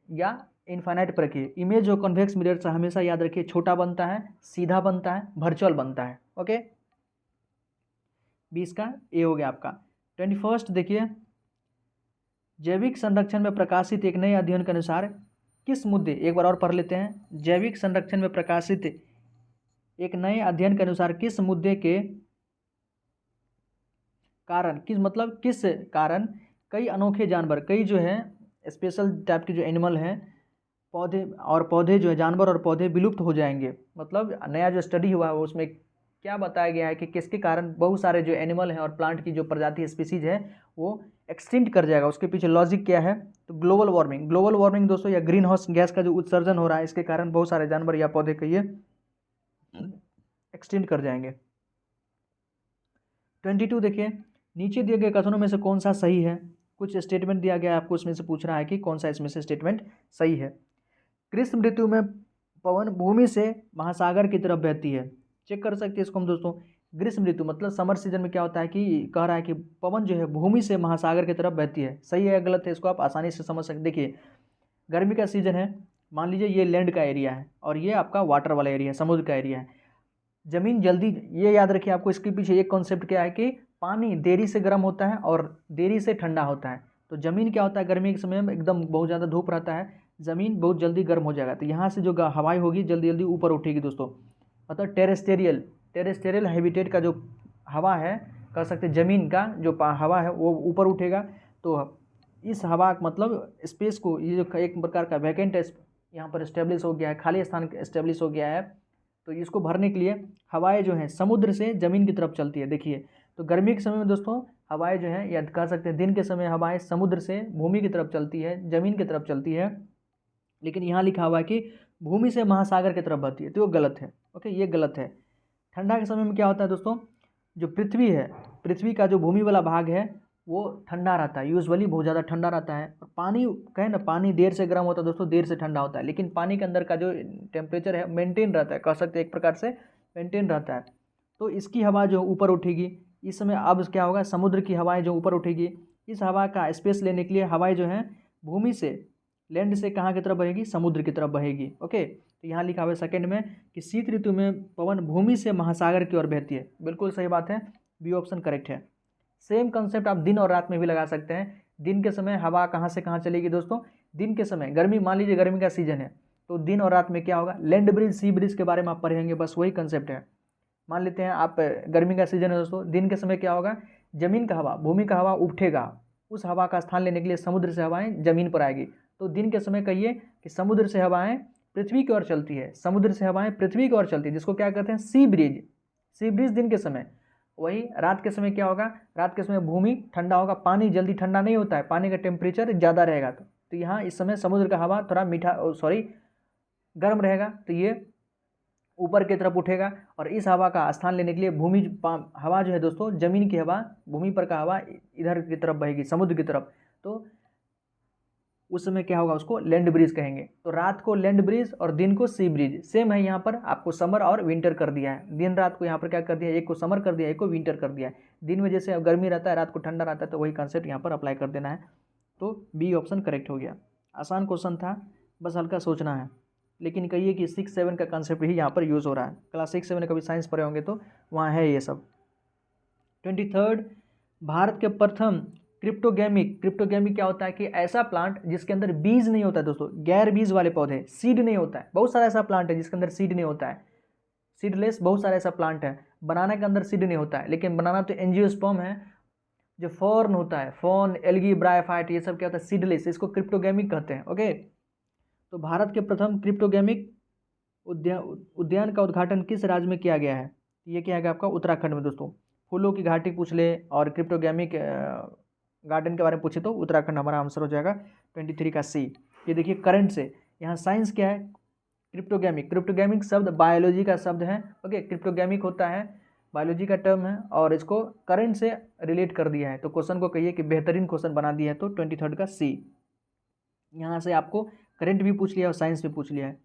या इनफाइनाइट पर रखिए, इमेज जो कॉन्वेक्स मिरर से हमेशा याद रखिए छोटा बनता है, सीधा बनता है, वर्चुअल बनता है। ओके, 20 का ए हो गया आपका। 21 देखिए, जैविक संरक्षण में प्रकाशित एक नए अध्ययन के अनुसार किस मुद्दे, एक बार और पढ़ लेते हैं, जैविक संरक्षण में प्रकाशित एक नए अध्ययन के अनुसार किस मुद्दे के कारण, किस कारण कई अनोखे जानवर, कई जो है स्पेशल टाइप के जो एनिमल हैं, पौधे जो है, जानवर और पौधे विलुप्त हो जाएंगे। मतलब नया जो स्टडी हुआ है उसमें क्या बताया गया है कि किसके कारण बहुत सारे जो एनिमल हैं और प्लांट की जो प्रजाति स्पीसीज है वो एक्सटिंक्ट कर जाएगा, उसके पीछे लॉजिक क्या है, तो ग्लोबल वार्मिंग दोस्तों, या ग्रीन हाउस गैस का जो उत्सर्जन हो रहा है, इसके कारण बहुत सारे जानवर या पौधे कहिए एक्सटिंक्ट कर जाएंगे। 22 देखिए, नीचे दिए गए कथनों में से कौन सा सही है? कुछ स्टेटमेंट दिया गया है आपको, उसमें से पूछ रहा है कि कौन सा इसमें से स्टेटमेंट सही है। ग्रीष्म ऋतु में पवन भूमि से महासागर की तरफ बहती है, चेक कर सकते हैं इसको हम दोस्तों। ग्रीष्म ऋतु मतलब समर सीजन में क्या होता है कि कह रहा है कि पवन जो है भूमि से महासागर की तरफ बहती है, सही है या गलत है, इसको आप आसानी से समझ सकते। देखिए गर्मी का सीजन है, मान लीजिए ये लैंड का एरिया है और ये आपका वाटर वाला एरिया है, समुद्र का एरिया है, जमीन जल्दी, ये याद रखिए आपको, इसके पीछे एक कॉन्सेप्ट क्या है कि पानी देरी से गर्म होता है और देरी से ठंडा होता है। तो ज़मीन क्या होता है, गर्मी के समय में एकदम बहुत ज़्यादा धूप रहता है, ज़मीन बहुत जल्दी गर्म हो जाएगा, तो यहाँ से जो हवाएं होगी जल्दी जल्दी ऊपर उठेगी दोस्तों, मतलब टेरेस्टेरियल हैबिटेट का जो हवा है, कह सकते हैं ज़मीन का जो हवा है वो ऊपर उठेगा। तो इस हवा मतलब स्पेस को, ये जो एक प्रकार का वैकेंट यहाँ पर इस्टेब्लिश हो गया है, खाली स्थान इस्टेब्लिश हो गया है, तो इसको भरने के लिए हवाएं जो हैं समुद्र से ज़मीन की तरफ चलती है। देखिए तो गर्मी के समय में दोस्तों हवाएं जो हैं, या कह सकते हैं दिन के समय हवाएं समुद्र से भूमि की तरफ चलती है, ज़मीन की तरफ चलती है, लेकिन यहाँ लिखा हुआ है कि भूमि से महासागर की तरफ बहती है, तो वो गलत है। ओके, ये गलत है। ठंडा के समय में क्या होता है दोस्तों, जो पृथ्वी है, पृथ्वी का जो भूमि वाला भाग है वो ठंडा रहता है, यूजुअली बहुत ज़्यादा ठंडा रहता है। और पानी कहें ना, पानी देर से गर्म होता है दोस्तों, देर से ठंडा होता है, लेकिन पानी के अंदर का जो टेम्परेचर है मेंटेन रहता है, कह सकते हैं एक प्रकार से मेंटेन रहता है। तो इसकी हवा जो ऊपर उठेगी इस समय, अब क्या होगा, समुद्र की हवाएं जो ऊपर उठेगी, इस हवा का स्पेस लेने के लिए हवाएं जो हैं भूमि से, लैंड से कहाँ की तरफ बहेगी, समुद्र की तरफ बहेगी। ओके, तो यहाँ लिखा हुआ है सेकंड में कि शीत ऋतु में पवन भूमि से महासागर की ओर बहती है, बिल्कुल सही बात है, बी ऑप्शन करेक्ट है। सेम कंसेप्ट आप दिन और रात में भी लगा सकते हैं। दिन के समय हवा कहाँ से कहाँ चलेगी दोस्तों, दिन के समय गर्मी, मान लीजिए गर्मी का सीजन है, तो दिन और रात में क्या होगा, लैंड ब्रिज सी ब्रिज के बारे में आप पढ़ेंगे, बस वही कंसेप्ट है। मान लेते हैं आप गर्मी का सीजन है दोस्तों, दिन के समय क्या होगा, जमीन का हवा, भूमि का हवा उठेगा, उस हवा का स्थान लेने के लिए समुद्र से हवाएं जमीन पर आएगी। तो दिन के समय कहिए कि समुद्र से हवाएं पृथ्वी की ओर चलती है, समुद्र से हवाएं पृथ्वी की ओर चलती है, जिसको क्या कहते हैं, सी ब्रिज दिन के समय। वही रात के समय क्या होगा, रात के समय भूमि ठंडा होगा, पानी जल्दी ठंडा नहीं होता है, पानी का टेम्परेचर ज़्यादा रहेगा, तो यहाँ इस समय समुद्र का हवा थोड़ा गर्म रहेगा, तो ये ऊपर की तरफ उठेगा और इस हवा का स्थान लेने के लिए भूमि हवा जो है दोस्तों, जमीन की हवा, भूमि पर का हवा इधर की तरफ बहेगी, समुद्र की तरफ। तो उस समय क्या होगा, उसको लैंड ब्रीज कहेंगे। तो रात को लैंड ब्रीज और दिन को सी ब्रीज। सेम है यहाँ पर, आपको समर और विंटर कर दिया है। दिन रात को यहाँ पर क्या कर दिया, एक को समर कर दिया, एक को विंटर कर दिया है। दिन में जैसे गर्मी रहता है, रात को ठंडा रहता है, तो वही कंसेप्ट यहाँ पर अप्लाई कर देना है। तो बी ऑप्शन करेक्ट हो गया। आसान क्वेश्चन था, बस हल्का सोचना है। लेकिन कहिए कि 6-7 का कंसेप्ट ही यहाँ पर यूज़ हो रहा है। क्लास 6-7 कभी साइंस पढ़े होंगे तो वहाँ है ये सब। 23, भारत के प्रथम क्रिप्टोगैमिक क्या होता है कि ऐसा प्लांट जिसके अंदर बीज नहीं होता है दोस्तों, गैर बीज वाले पौधे, सीड नहीं होता है। बहुत सारा ऐसा प्लांट है जिसके अंदर सीड नहीं होता है, सीडलेस बहुत सारा ऐसा प्लांट है। बनाना के अंदर सीड नहीं होता है, लेकिन बनाना तो एंजियोस्पर्म है। जो फॉर्न होता है, फॉर्न, एल्गी, ब्रायोफाइट, ये सब क्या होता है, सीडलेस, इसको क्रिप्टोगैमिक कहते हैं। ओके, तो भारत के प्रथम क्रिप्टोगैमिक उद्यान का उद्घाटन किस राज्य में किया गया है? ये क्या है आपका, उत्तराखंड में दोस्तों। फूलों की घाटी पूछ ले और क्रिप्टोगैमिक गार्डन के बारे में पूछे तो उत्तराखंड हमारा आंसर हो जाएगा 23 का सी। ये देखिए करंट से, यहाँ साइंस क्या है, क्रिप्टोगैमिक शब्द बायोलॉजी का शब्द है। ओके, क्रिप्टोगैमिक होता है बायोलॉजी का टर्म है, और इसको करंट से रिलेट कर दिया है। तो क्वेश्चन को कहिए कि बेहतरीन क्वेश्चन बना दिया है। तो 23 का सी। यहाँ से आपको करंट भी पूछ लिया और साइंस भी पूछ लिया है।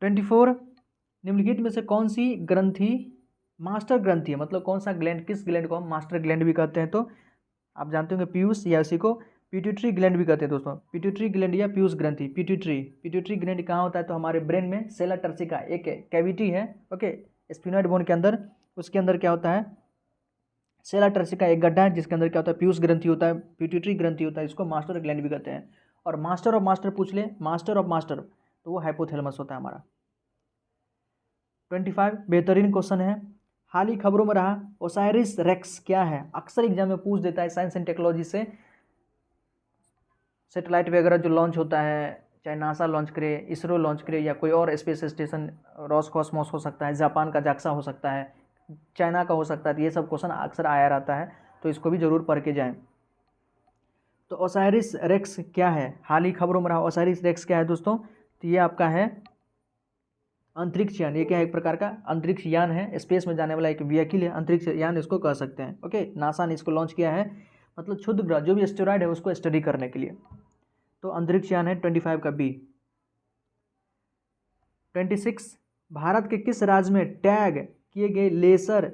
24, निम्नलिखित में से कौन सी ग्रंथि मास्टर ग्रंथि है, मतलब कौन सा ग्लैंड, किस ग्लैंड को हम मास्टर ग्लैंड भी कहते हैं? तो आप जानते होंगे पीयूष, या उसी को पिट्यूटरी ग्लैंड भी कहते हैं दोस्तों। पिट्यूटरी ग्लैंड या पीयूष ग्रंथि, पिट्यूटरी ग्लैंड कहाँ होता है? तो हमारे ब्रेन में सेला टर्सिका एक कैविटी है, ओके, स्फिनोइड बोन के अंदर। उसके अंदर क्या होता है, सेला टर्सिका एक गड्ढा है, जिसके अंदर क्या होता है, पीयूष ग्रंथि होता है, पिट्यूटरी ग्रंथि होता है, इसको मास्टर ग्लैंड भी कहते हैं। और मास्टर ऑफ मास्टर पूछ ले, मास्टर ऑफ मास्टर, तो वो हाइपोथैलेमस होता है हमारा। 25 बेहतरीन क्वेश्चन है, हाल ही खबरों में रहा ओसाइरिस रेक्स क्या है? अक्सर एग्जाम में पूछ देता है साइंस एंड टेक्नोलॉजी से। सैटेलाइट वगैरह जो लॉन्च होता है, चाहे नासा लॉन्च करे, इसरो लॉन्च करे, या कोई और स्पेस स्टेशन, रॉसकॉस्मोस हो सकता है, जापान का जाक्सा हो सकता है, चाइना का हो सकता है, तो ये सब क्वेश्चन अक्सर आया रहता है, तो इसको भी जरूर पढ़ के जाएं। तो ओसाइरिस रेक्स क्या है? हाल ही खबरों में रहा ओसाइरिस रेक्स क्या है दोस्तों? तो ये आपका है अंतरिक्ष यान। ये क्या है, एक प्रकार का अंतरिक्ष यान है, स्पेस में जाने वाला एक व्हीकल है, अंतरिक्ष यान इसको कह सकते हैं। ओके, नासा ने इसको लॉन्च किया है, मतलब क्षुद्र ग्रह जो भी एस्टेरॉयड है उसको स्टडी करने के लिए। तो अंतरिक्ष यान है 25 का बी। 26, भारत के किस राज्य में टैग किए गए लेसर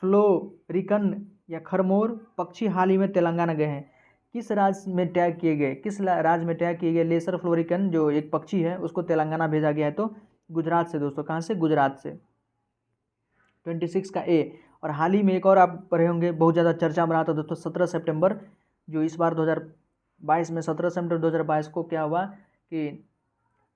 फ्लोरिकन या खरमोर पक्षी हाल ही में तेलंगाना गए हैं? किस राज्य में टैग किए गए, किस राज्य में टैग किए गए लेसर फ्लोरिकन जो एक पक्षी है, उसको तेलंगाना भेजा गया है? तो गुजरात से दोस्तों। कहाँ से? गुजरात से। 26 का ए। और हाल ही में एक और आप पढ़े होंगे, बहुत ज़्यादा चर्चा में रहा था दोस्तों, 17 सितंबर, जो इस बार 2022 में 17 सितंबर 2022 को क्या हुआ कि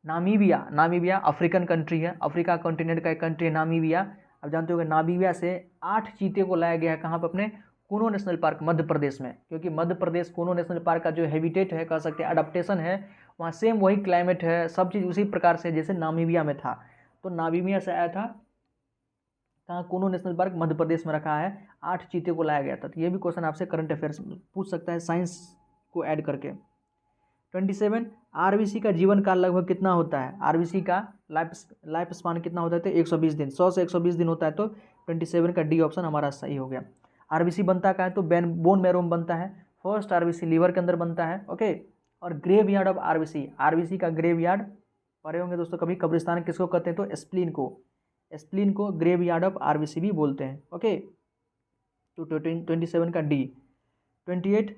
नामीबिया अफ्रीकन कंट्री है, अफ्रीका कॉन्टिनेंट का एक कंट्री है नामीबिया। आप जानते हो कि नामीबिया से 8 चीते को लाया गया है, कहाँ पर? अपने कूनो नेशनल पार्क मध्य प्रदेश में, क्योंकि मध्य प्रदेश कूनो नेशनल पार्क का जो हैबिटेट है, कह सकते हैं अडेप्टेशन है, वहाँ सेम वही क्लाइमेट है, सब चीज़ उसी प्रकार से जैसे नामीबिया में था। तो नामीबिया से आया था, कहाँ? कूनो नेशनल पार्क मध्य प्रदेश में रखा है, 8 चीते को लाया गया था। तो ये भी क्वेश्चन आपसे करंट अफेयर्स पूछ सकता है साइंस को ऐड करके। 27, आरबीसी का जीवन काल लगभग कितना होता है? आरबीसी का लाइफ स्पान कितना होता है? तो 120 दिन, 100 से 120 दिन होता है। तो 27 का डी ऑप्शन हमारा सही हो गया। आरबीसी बनता का है तो बोन मैरो में बनता है। फर्स्ट आरबीसी लीवर के अंदर बनता है, ओके। और graveyard of RBC, RBC का ग्रेव यार्ड पढ़े होंगे दोस्तों कभी, कब्रिस्तान किसको कहते हैं? तो स्प्लीन को ग्रेव यार्ड ऑफ आरबीसी भी बोलते हैं, ओके। तो 27 का डी। 28,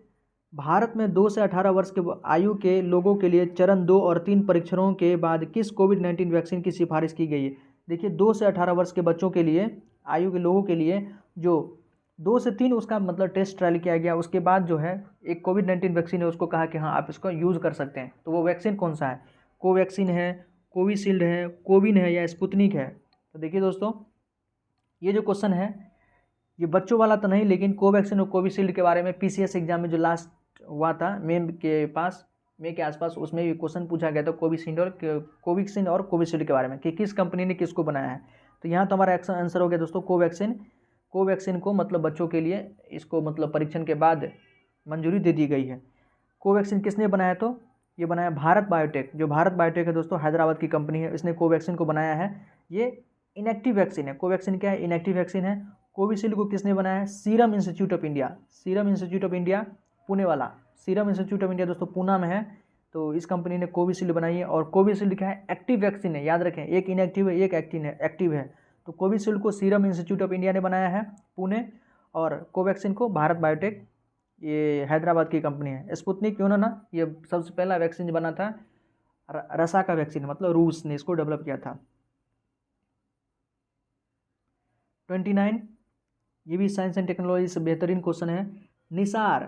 भारत में 2 से 18 वर्ष के आयु के लोगों के लिए चरण 2 और 3 परीक्षणों के बाद किस कोविड-19 वैक्सीन की सिफारिश की गई है? देखिए 2 से 18 वर्ष के बच्चों के लिए, आयु के लोगों के लिए जो 2 से 3 उसका मतलब टेस्ट ट्रायल किया गया, उसके बाद जो है एक कोविड-19 वैक्सीन है, उसको कहा कि हाँ आप इसको यूज़ कर सकते हैं। तो वो वैक्सीन कौन सा है? कोवैक्सीन है, कोविशील्ड है, कोविन है, या स्पुतनिक है? तो देखिए दोस्तों, ये जो क्वेश्चन है ये बच्चों वाला तो नहीं, लेकिन कोवैक्सीन और कोविशील्ड के बारे में पीसीएस एग्जाम में जो लास्ट हुआ था मई के आसपास, उसमें भी क्वेश्चन पूछा गया था कोवैक्सीन और कोविशील्ड के बारे में कि किस कंपनी ने किसको बनाया है। तो यहाँ तो हमारा आंसर हो गया दोस्तों कोवैक्सीन को मतलब बच्चों के लिए इसको मतलब परीक्षण के बाद मंजूरी दे दी गई है। कोवैक्सीन किसने बनाया? तो ये बनाया भारत बायोटेक, जो भारत बायोटेक है दोस्तों, हैदराबाद की कंपनी है, इसने कोवैक्सीन को बनाया है। ये इनएक्टिव वैक्सीन है, कोवैक्सीन क्या है? इनएक्टिव वैक्सीन है। कोविशील्ड को किसने बनाया है? Serum institute of India Pune वाला, सीरम इंस्टीट्यूट ऑफ इंडिया दोस्तों पूना में है, तो इस कंपनी ने कोविशील्ड बनाई है। और कोविशील्ड क्या है, एक्टिव वैक्सीन है, याद रखें, एक इनएक्टिव है एक एक्टिव है। तो कोविशील्ड को सीरम इंस्टीट्यूट ऑफ इंडिया ने बनाया है पुणे, और कोवैक्सीन को भारत बायोटेक, ये हैदराबाद की कंपनी है। स्पुतनिक क्यों ना, ये सबसे पहला वैक्सीन जो बना था रसा का वैक्सीन, मतलब रूस ने इसको डेवलप किया था। 29, ये भी साइंस एंड टेक्नोलॉजी से बेहतरीन क्वेश्चन है। निसार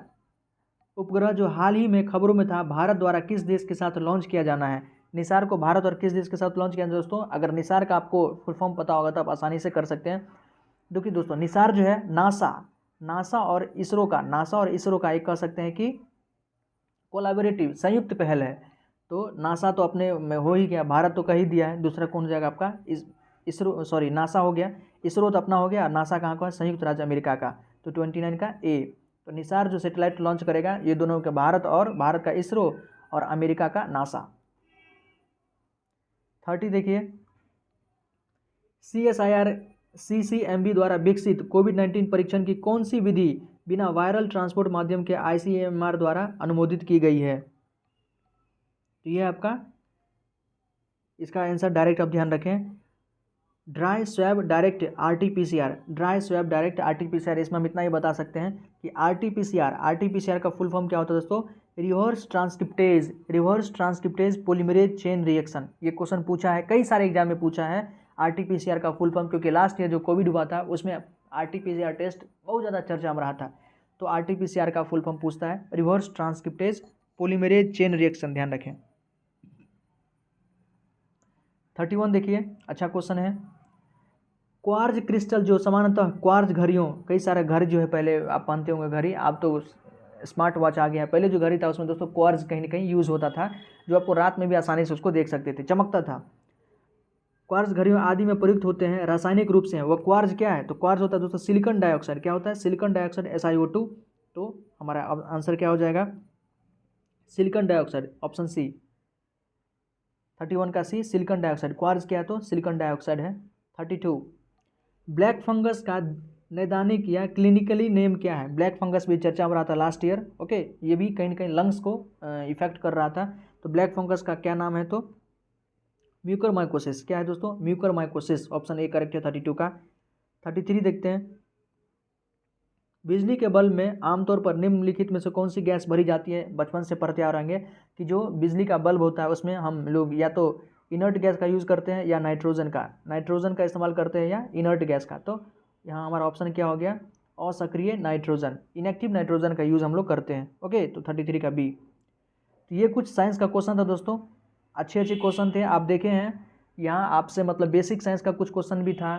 उपग्रह जो हाल ही में खबरों में था, भारत द्वारा किस देश के साथ लॉन्च किया जाना है? निसार को भारत और किस देश के साथ लॉन्च किया जाना है दोस्तों? अगर निसार का आपको फुल फॉर्म पता होगा तो आप आसानी से कर सकते हैं। देखिए दोस्तों, निसार जो है नासा और इसरो का एक कह सकते हैं कि कोलैबोरेटिव संयुक्त पहल है। तो नासा तो अपने में हो ही गया, भारत तो कह ही दिया है, दूसरा कौन हो जाएगा आपका नासा हो गया, इसरो तो अपना हो गया, नासा कहाँ का है, संयुक्त राज्य अमेरिका का। तो 29 का ए। तो निसार जो सैटेलाइट लॉन्च करेगा, ये दोनों के भारत का इसरो और अमेरिका का नासा। 30 देखिए, CCMB द्वारा विकसित कोविड-19 परीक्षण की कौन सी विधि बिना वायरल ट्रांसपोर्ट माध्यम के ICMR द्वारा अनुमोदित की गई है? तो ये आपका इसका आंसर डायरेक्ट आप ध्यान रखें, ड्राई स्वैब डायरेक्ट RT-PCR। इसमें हम इतना ही बता सकते हैं कि RT-PCR का फुल फॉर्म क्या होता है दोस्तों? Reverse transcriptase polymerase chain reaction. ये क्वेश्चन पूछा है, कई सारे एग्जाम में पूछा है RT-PCR का फुल फॉर्म, क्योंकि लास्ट ईयर जो कोविड हुआ था उसमें RT-PCR टेस्ट बहुत ज़्यादा चर्चा में रहा था। तो RT-PCR का फुल फॉर्म पूछता है reverse transcriptase polymerase chain reaction, ध्यान रखें। 31 देखिए, अच्छा क्वेश्चन है। क्वार्ज क्रिस्टल जो सामान्यतः क्वार्ज घड़ियों, कई सारे घर जो है पहले आप पहनते होंगे घड़ी, आप तो स्मार्ट वॉच आ गया है, पहले जो घड़ी था उसमें दोस्तों क्वार्ज कहीं ना कहीं यूज़ होता था, जो आपको रात में भी आसानी से उसको देख सकते थे, चमकता था। क्वार्ज घड़ियों आदि में प्रयुक्त होते हैं, रासायनिक रूप से हैं। वो क्वार्ज क्या है? तो क्वार्ज होता है दोस्तों सिलिकॉन डाइऑक्साइड। क्या होता है? Silicon dioxide, SiO2। तो हमारा आंसर क्या हो जाएगा? Silicon dioxide, option C. 31 का सी, सिलिकॉन डाइऑक्साइड। क्वार्ज क्या है? तो सिलिकॉन डाइऑक्साइड है। 32, ब्लैक फंगस का नैदानिक या क्लिनिकली नेम क्या है? ब्लैक फंगस भी चर्चा में रहा था लास्ट ईयर, ओके, ये भी कहीं ना कहीं लंग्स को इफेक्ट कर रहा था। तो ब्लैक फंगस का क्या नाम है? तो म्यूकरमाइकोसिस। क्या है दोस्तों? म्यूकरमाइकोसिस, ऑप्शन ए करेक्ट है 32 का। 33 देखते हैं, बिजली के बल्ब में आमतौर पर निम्नलिखित में से कौन सी गैस भरी जाती है? बचपन से पढ़ते आ रहेंगे कि जो बिजली का बल्ब होता है उसमें हम लोग या तो इनर्ट गैस का यूज़ करते हैं या नाइट्रोजन का इस्तेमाल करते हैं या इनर्ट गैस का। तो यहाँ हमारा ऑप्शन क्या हो गया? असक्रिय नाइट्रोजन, इनएक्टिव नाइट्रोजन का यूज़ हम लोग करते हैं। ओके, तो 33 का बी। तो ये कुछ साइंस का क्वेश्चन था दोस्तों, अच्छे क्वेश्चन थे, आप देखे हैं यहाँ आपसे, मतलब बेसिक साइंस का कुछ क्वेश्चन भी था,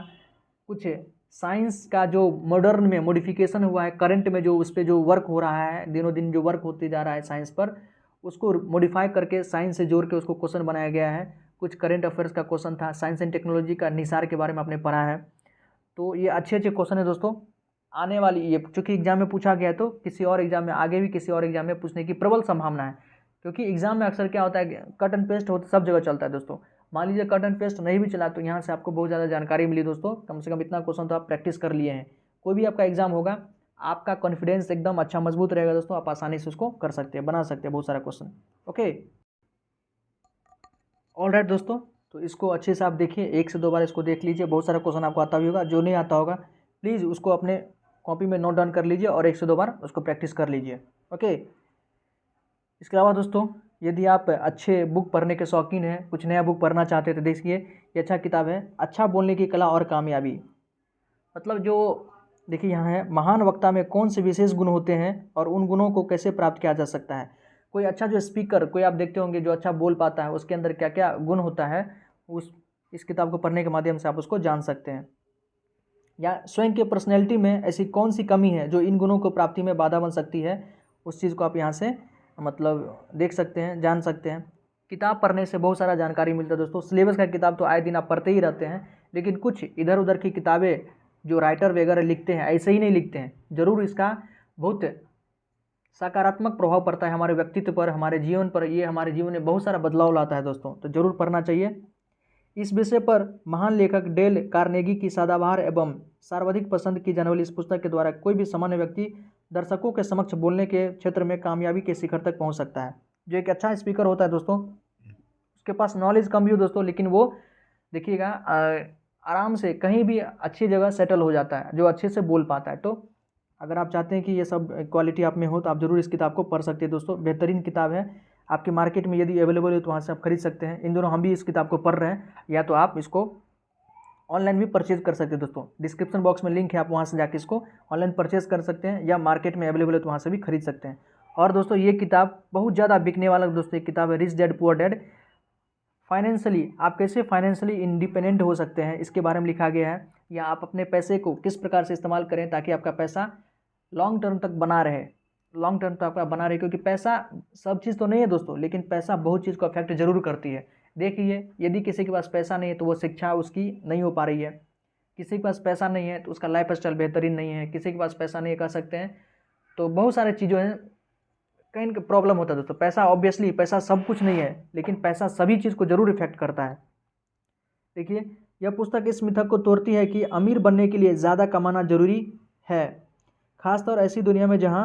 कुछ साइंस का जो मॉडर्न में मॉडिफिकेशन हुआ है, करंट में जो उस पर जो वर्क हो रहा है, दिनों दिन जो वर्क होते जा रहा है साइंस पर, उसको मॉडिफाई करके साइंस से जोड़ के उसको क्वेश्चन बनाया गया है। कुछ करंट अफेयर्स का क्वेश्चन था, साइंस एंड टेक्नोलॉजी का निसार के बारे में आपने पढ़ा है। तो ये अच्छे क्वेश्चन है दोस्तों, आने वाली ये चूँकि एग्जाम में पूछा गया है तो किसी और एग्जाम में आगे भी किसी और एग्जाम में पूछने की प्रबल संभावना है, क्योंकि एग्जाम में अक्सर क्या होता है, कट एंड पेस्ट होता सब जगह चलता है दोस्तों। मान लीजिए कट एंड पेस्ट नहीं भी चला तो यहाँ से आपको बहुत ज़्यादा जानकारी मिली दोस्तों, कम से कम इतना क्वेश्चन तो आप प्रैक्टिस कर लिए हैं। कोई भी आपका एग्जाम होगा, आपका कॉन्फिडेंस एकदम अच्छा मजबूत रहेगा दोस्तों, आप आसानी से उसको कर सकते हैं, बना सकते हैं बहुत सारा क्वेश्चन। ओके, ऑल राइट दोस्तों, तो इसको अच्छे से आप देखिए, 1 से 2 बार इसको देख लीजिए, बहुत सारा क्वेश्चन आपको आता भी होगा, जो नहीं आता होगा प्लीज़ उसको अपने कॉपी में नोट डाउन कर लीजिए और 1 से 2 बार उसको प्रैक्टिस कर लीजिए। ओके, इसके अलावा दोस्तों यदि आप अच्छे बुक पढ़ने के शौकीन हैं, कुछ नया बुक पढ़ना चाहते हैं तो देखिए ये अच्छा किताब है, अच्छा बोलने की कला और कामयाबी। मतलब जो देखिए यहाँ है, महान वक्ता में कौन से विशेष गुण होते हैं और उन गुणों को कैसे प्राप्त किया जा सकता है? कोई अच्छा जो स्पीकर, कोई आप देखते होंगे जो अच्छा बोल पाता है, उसके अंदर क्या क्या गुण होता है, इस किताब को पढ़ने के माध्यम से आप उसको जान सकते हैं। या स्वयं के पर्सनैलिटी में ऐसी कौन सी कमी है जो इन गुणों को प्राप्ति में बाधा बन सकती है, उस चीज़ को आप यहाँ से मतलब देख सकते हैं, जान सकते हैं। किताब पढ़ने से बहुत सारा जानकारी मिलता है दोस्तों। सिलेबस का किताब तो आए दिन आप पढ़ते ही रहते हैं, लेकिन कुछ इधर उधर की किताबें जो राइटर वगैरह लिखते हैं ऐसे ही नहीं लिखते हैं, ज़रूर इसका बहुत सकारात्मक प्रभाव पड़ता है हमारे व्यक्तित्व पर, हमारे जीवन पर, ये हमारे जीवन में बहुत सारा बदलाव लाता है दोस्तों, तो ज़रूर पढ़ना चाहिए। इस विषय पर महान लेखक डेल कार्नेगी की सदाबहार एवं सर्वाधिक पसंद की जाने वाली इस पुस्तक के द्वारा कोई भी सामान्य व्यक्ति दर्शकों के समक्ष बोलने के क्षेत्र में कामयाबी के शिखर तक पहुंच सकता है। जो एक अच्छा स्पीकर होता है दोस्तों, उसके पास नॉलेज कम भी हो दोस्तों, लेकिन वो देखिएगा आराम से कहीं भी अच्छी जगह सेटल हो जाता है, जो अच्छे से बोल पाता है। तो अगर आप चाहते हैं कि ये सब क्वालिटी आप में हो तो आप ज़रूर इस किताब को पढ़ सकते हैं दोस्तों। बेहतरीन किताब है, आपके मार्केट में यदि अवेलेबल है तो वहाँ से आप खरीद सकते हैं। इन दोनों हम भी इस किताब को पढ़ रहे हैं, या तो आप इसको ऑनलाइन भी परचेज कर सकते हैं दोस्तों। डिस्क्रिप्शन बॉक्स में लिंक है, आप वहाँ से जाके इसको ऑनलाइन परचेज कर सकते हैं, या मार्केट में अवेलेबल है तो वहाँ से भी खरीद सकते हैं। और दोस्तों ये किताब बहुत ज़्यादा बिकने वाला दोस्तों एक किताब है, rich dad poor dad. Financially आप कैसे फाइनेंशियली इंडिपेंडेंट हो सकते हैं, इसके बारे में लिखा गया है। या आप अपने पैसे को किस प्रकार से इस्तेमाल करें ताकि आपका पैसा लॉन्ग टर्म तक बना रहे, लॉन्ग टर्म तक आपका बना रहे। क्योंकि पैसा सब चीज़ तो नहीं है दोस्तों, लेकिन पैसा बहुत चीज़ को अफेक्ट जरूर करती है। देखिए, यदि किसी के पास पैसा नहीं है तो वो शिक्षा उसकी नहीं हो पा रही है, किसी के पास पैसा नहीं है तो उसका लाइफ स्टाइल बेहतरीन नहीं है, किसी के पास पैसा नहीं कह सकते हैं, तो बहुत सारे चीज़ें हैं, कहीं प्रॉब्लम होता है दोस्तों। पैसा ऑब्वियसली, पैसा सब कुछ नहीं है, लेकिन पैसा सभी चीज़ को जरूर इफेक्ट करता है। देखिए, यह पुस्तक इस मिथक को तोड़ती है कि अमीर बनने के लिए ज़्यादा कमाना जरूरी है, खासतौर ऐसी दुनिया में जहाँ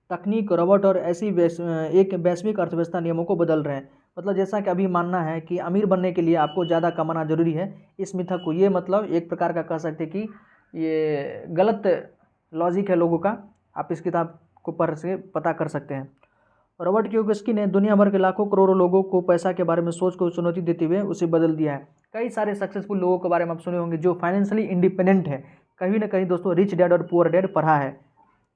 तकनीक, रोबोट और ऐसी एक वैश्विक अर्थव्यवस्था नियमों को बदल रहे हैं। मतलब जैसा कि अभी मानना है कि अमीर बनने के लिए आपको ज़्यादा कमाना जरूरी है, इस मिथक को, ये मतलब एक प्रकार का कह सकते हैं कि ये गलत लॉजिक है लोगों का। आप इस किताब को पढ़ से पता कर सकते हैं। रॉबर्ट कियोसाकी ने दुनिया भर के लाखों करोड़ों लोगों को पैसा के बारे में सोच को चुनौती देते हुए उसे बदल दिया है। कई सारे सक्सेसफुल लोगों के बारे में आप सुने होंगे जो फाइनेंशियली इंडिपेंडेंट है। कहीं ना कहीं दोस्तों रिच डैड और पुअर डैड पढ़ा है।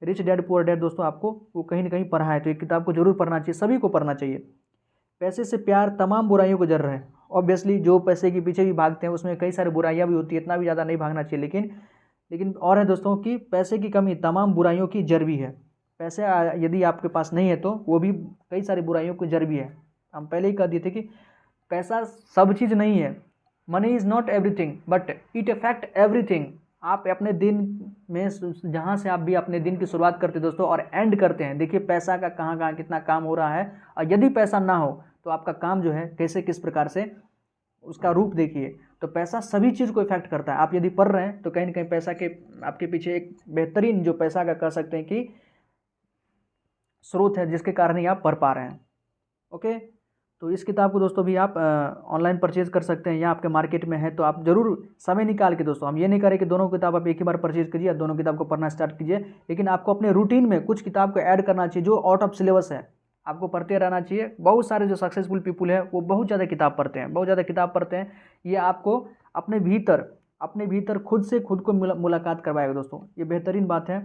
रिच डैड पुअर डैड दोस्तों आपको वो कहीं ना कहीं पढ़ा है, तो एक किताब को जरूर पढ़ना चाहिए, सभी को पढ़ना चाहिए। पैसे से प्यार तमाम बुराइयों को जर रहा है। ऑब्वियसली जो पैसे के पीछे भी भागते हैं उसमें कई सारी बुराइयां भी होती है, इतना भी ज़्यादा नहीं भागना चाहिए। लेकिन और है दोस्तों कि पैसे की कमी तमाम बुराइयों की जड़ भी है। पैसे यदि आपके पास नहीं है तो वो भी कई सारी बुराइयों की जड़ भी है। हम पहले ही कह दिए थे कि पैसा सब चीज़ नहीं है। Money is not everything but it affect everything. आप अपने दिन में जहाँ से आप भी अपने दिन की शुरुआत करते हैं दोस्तों और एंड करते हैं, देखिए पैसा का कहाँ कहाँ कितना काम हो रहा है। और यदि पैसा ना हो तो आपका काम जो है कैसे किस प्रकार से उसका रूप देखिए। तो पैसा सभी चीज़ को इफेक्ट करता है। आप यदि पढ़ रहे हैं तो कहीं ना कहीं पैसा के आपके पीछे एक बेहतरीन जो पैसा का कह सकते हैं कि स्रोत है, जिसके कारण ही आप पढ़ पा रहे हैं। ओके, तो इस किताब को दोस्तों भी आप ऑनलाइन परचेज कर सकते हैं, या आपके मार्केट में है तो आप जरूर समय निकाल के दोस्तों, हम ये नहीं करें कि दोनों किताब आप एक ही बार परचेज कीजिए, दोनों किताब को पढ़ना स्टार्ट कीजिए, लेकिन आपको अपने रूटीन में कुछ किताब को ऐड करना चाहिए जो आउट ऑफ सिलेबस है, आपको पढ़ते रहना चाहिए। बहुत सारे जो सक्सेसफुल पीपुल है वो बहुत ज़्यादा किताब पढ़ते हैं, बहुत ज़्यादा किताब पढ़ते हैं। ये आपको अपने भीतर खुद से खुद को मुलाकात करवाएगा दोस्तों, ये बेहतरीन बात है।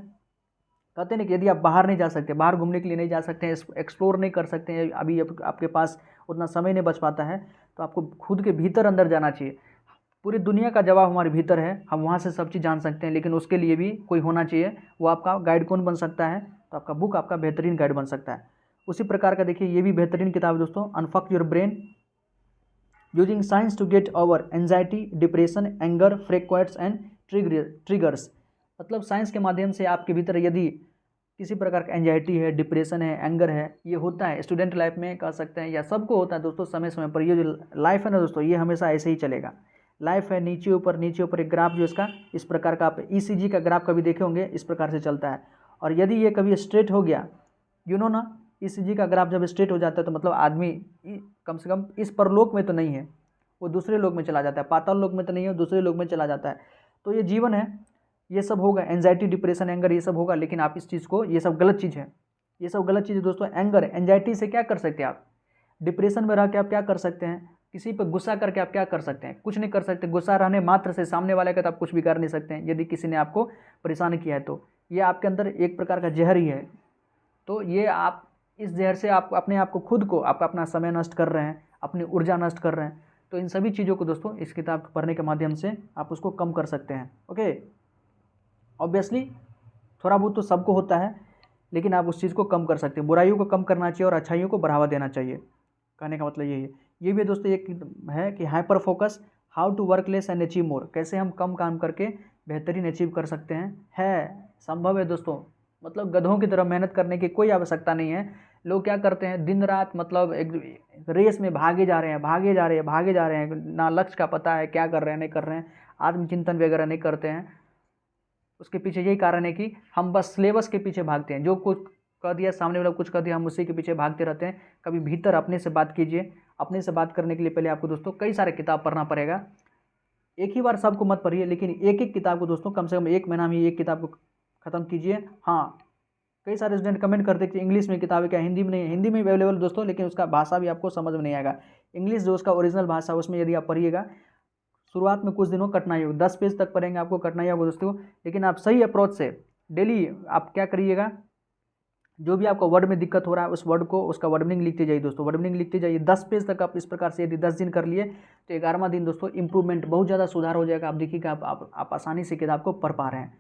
कहते हैं ना कि यदि आप बाहर नहीं जा सकते, बाहर घूमने के लिए नहीं जा सकते हैं, एक्सप्लोर नहीं कर सकते हैं, अभी आपके पास उतना समय नहीं बच पाता है, तो आपको खुद के भीतर अंदर जाना चाहिए। पूरी दुनिया का जवाब हमारे भीतर है, हम वहाँ से सब चीज़ जान सकते हैं, लेकिन उसके लिए भी कोई होना चाहिए। वो आपका गाइड कौन बन सकता है? तो आपका बुक आपका बेहतरीन गाइड बन सकता है। उसी प्रकार का देखिए ये भी बेहतरीन किताब है दोस्तों, unfuck your brain using science to get over anxiety, depression, anger, freakouts and triggers. मतलब साइंस के माध्यम से आपके भीतर यदि किसी प्रकार का एंजाइटी है, डिप्रेशन है, एंगर है, ये होता है स्टूडेंट लाइफ में कह सकते हैं, या सबको होता है दोस्तों समय समय पर। ये जो लाइफ है ना दोस्तों, ये हमेशा ऐसे ही चलेगा। लाइफ है नीचे ऊपर एक ग्राफ जो इसका इस प्रकार का, आप ECG का ग्राफ कभी देखे होंगे, इस प्रकार से चलता है। और यदि ये कभी स्ट्रेट हो गया, ना ECG का ग्राफ जब स्ट्रेट हो जाता है तो मतलब आदमी कम से कम इस परलोक में तो नहीं है, वो दूसरे लोक में चला जाता है, पाताल लोक में तो नहीं है, दूसरे लोक में चला जाता है। तो ये जीवन है, ये सब होगा, एंजाइटी, डिप्रेशन, एंगर, ये सब होगा। लेकिन आप इस चीज़ को, ये सब गलत चीज़ है, ये सब गलत चीज़ है दोस्तों। एंगर, एंजाइटी से क्या कर सकते हैं आप? डिप्रेशन में रह के आप क्या कर सकते हैं? किसी पर गुस्सा करके आप क्या कर सकते हैं? कुछ नहीं कर सकते। गुस्सा रहने मात्र से सामने वाले का तो आप कुछ भी कर नहीं सकते हैं। यदि किसी ने आपको परेशान किया है तो ये आपके अंदर एक प्रकार का जहर ही है। तो ये आप इस जहर से आप अपने आप को, खुद को, आप अपना समय नष्ट कर रहे हैं, अपनी ऊर्जा नष्ट कर रहे हैं। तो इन सभी चीज़ों को दोस्तों इस किताब को पढ़ने के माध्यम से आप उसको कम कर सकते हैं। ओके, ऑब्वियसली थोड़ा बहुत तो सबको होता है, लेकिन आप उस चीज़ को कम कर सकते हैं। बुराइयों को कम करना चाहिए और अच्छाइयों को बढ़ावा देना चाहिए, कहने का मतलब यही है। ये भी दोस्तों एक है कि hyperfocus, how to work less and achieve more, कैसे हम कम काम करके बेहतरीन अचीव कर सकते हैं। संभव है दोस्तों, मतलब गधों की तरह मेहनत करने की कोई आवश्यकता नहीं है। लोग क्या करते हैं, दिन रात मतलब एक रेस में भागे जा रहे हैं, ना लक्ष्य का पता है क्या कर रहे हैं, नहीं कर रहे हैं, आत्मचिंतन वगैरह नहीं करते हैं। उसके पीछे यही कारण है कि हम बस सिलेबस के पीछे भागते हैं। जो कुछ कह दिया, सामने वाला कुछ कह दिया, हम उसी के पीछे भागते रहते हैं। कभी भीतर अपने से बात कीजिए। अपने से बात करने के लिए पहले आपको दोस्तों कई सारे किताब पढ़ना पड़ेगा। एक ही बार सबको मत पढ़िए, लेकिन एक एक किताब को दोस्तों कम से कम 1 महीना में एक किताब को ख़त्म कीजिए। हाँ, कई सारे स्टूडेंट कमेंट करते कि इंग्लिश में किताब है क्या, हिंदी में नहीं है। हिंदी में भी अवेलेबल दोस्तों, लेकिन उसका भाषा भी आपको समझ में नहीं आएगा। इंग्लिश जो उसका ओरिजिनल भाषा है उसमें यदि आप पढ़िएगा, शुरुआत में कुछ दिनों कठिनाई होगी, 10 पेज तक पढ़ेंगे आपको कठिनाई होगी दोस्तों। लेकिन आप सही अप्रोच से डेली आप क्या करिएगा, जो भी आपको वर्ड में दिक्कत हो रहा है उस वर्ड को, उसका वर्ड मीनिंग लिखते जाइए दोस्तों। वर्ड मीनिंग लिखते जाइए 10 पेज तक। आप इस प्रकार से यदि 10 दिन कर लिए तो 11वां दिन दोस्तों इंप्रूवमेंट, बहुत ज़्यादा सुधार हो जाएगा। आप देखिएगा आप आसानी से किताब को पढ़ पा रहे हैं।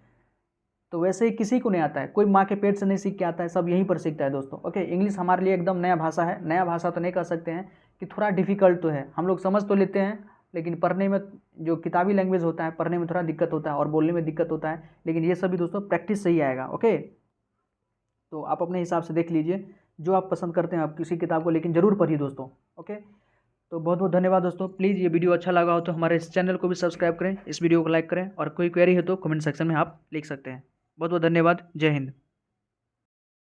तो वैसे ही किसी को नहीं आता है, कोई माँ के पेट से नहीं सीख के आता है, सब यहीं पर सीखता है दोस्तों। ओके, इंग्लिश हमारे लिए एकदम नया भाषा है। नया भाषा तो नहीं कह सकते हैं कि थोड़ा डिफिकल्ट तो है, हम लोग समझ तो लेते हैं, लेकिन पढ़ने में जो किताबी लैंग्वेज होता है पढ़ने में थोड़ा दिक्कत होता है और बोलने में दिक्कत होता है। लेकिन ये सभी दोस्तों प्रैक्टिस से ही आएगा। ओके, तो आप अपने हिसाब से देख लीजिए जो आप पसंद करते हैं आप किसी किताब को, लेकिन ज़रूर पढ़िए दोस्तों। ओके, तो बहुत बहुत धन्यवाद दोस्तों। प्लीज़ ये वीडियो अच्छा लगा हो तो हमारे इस चैनल को भी सब्सक्राइब करें, इस वीडियो को लाइक करें, और कोई क्वेरी हो तो कमेंट सेक्शन में आप लिख सकते हैं। बहुत बहुत धन्यवाद। जय हिंद।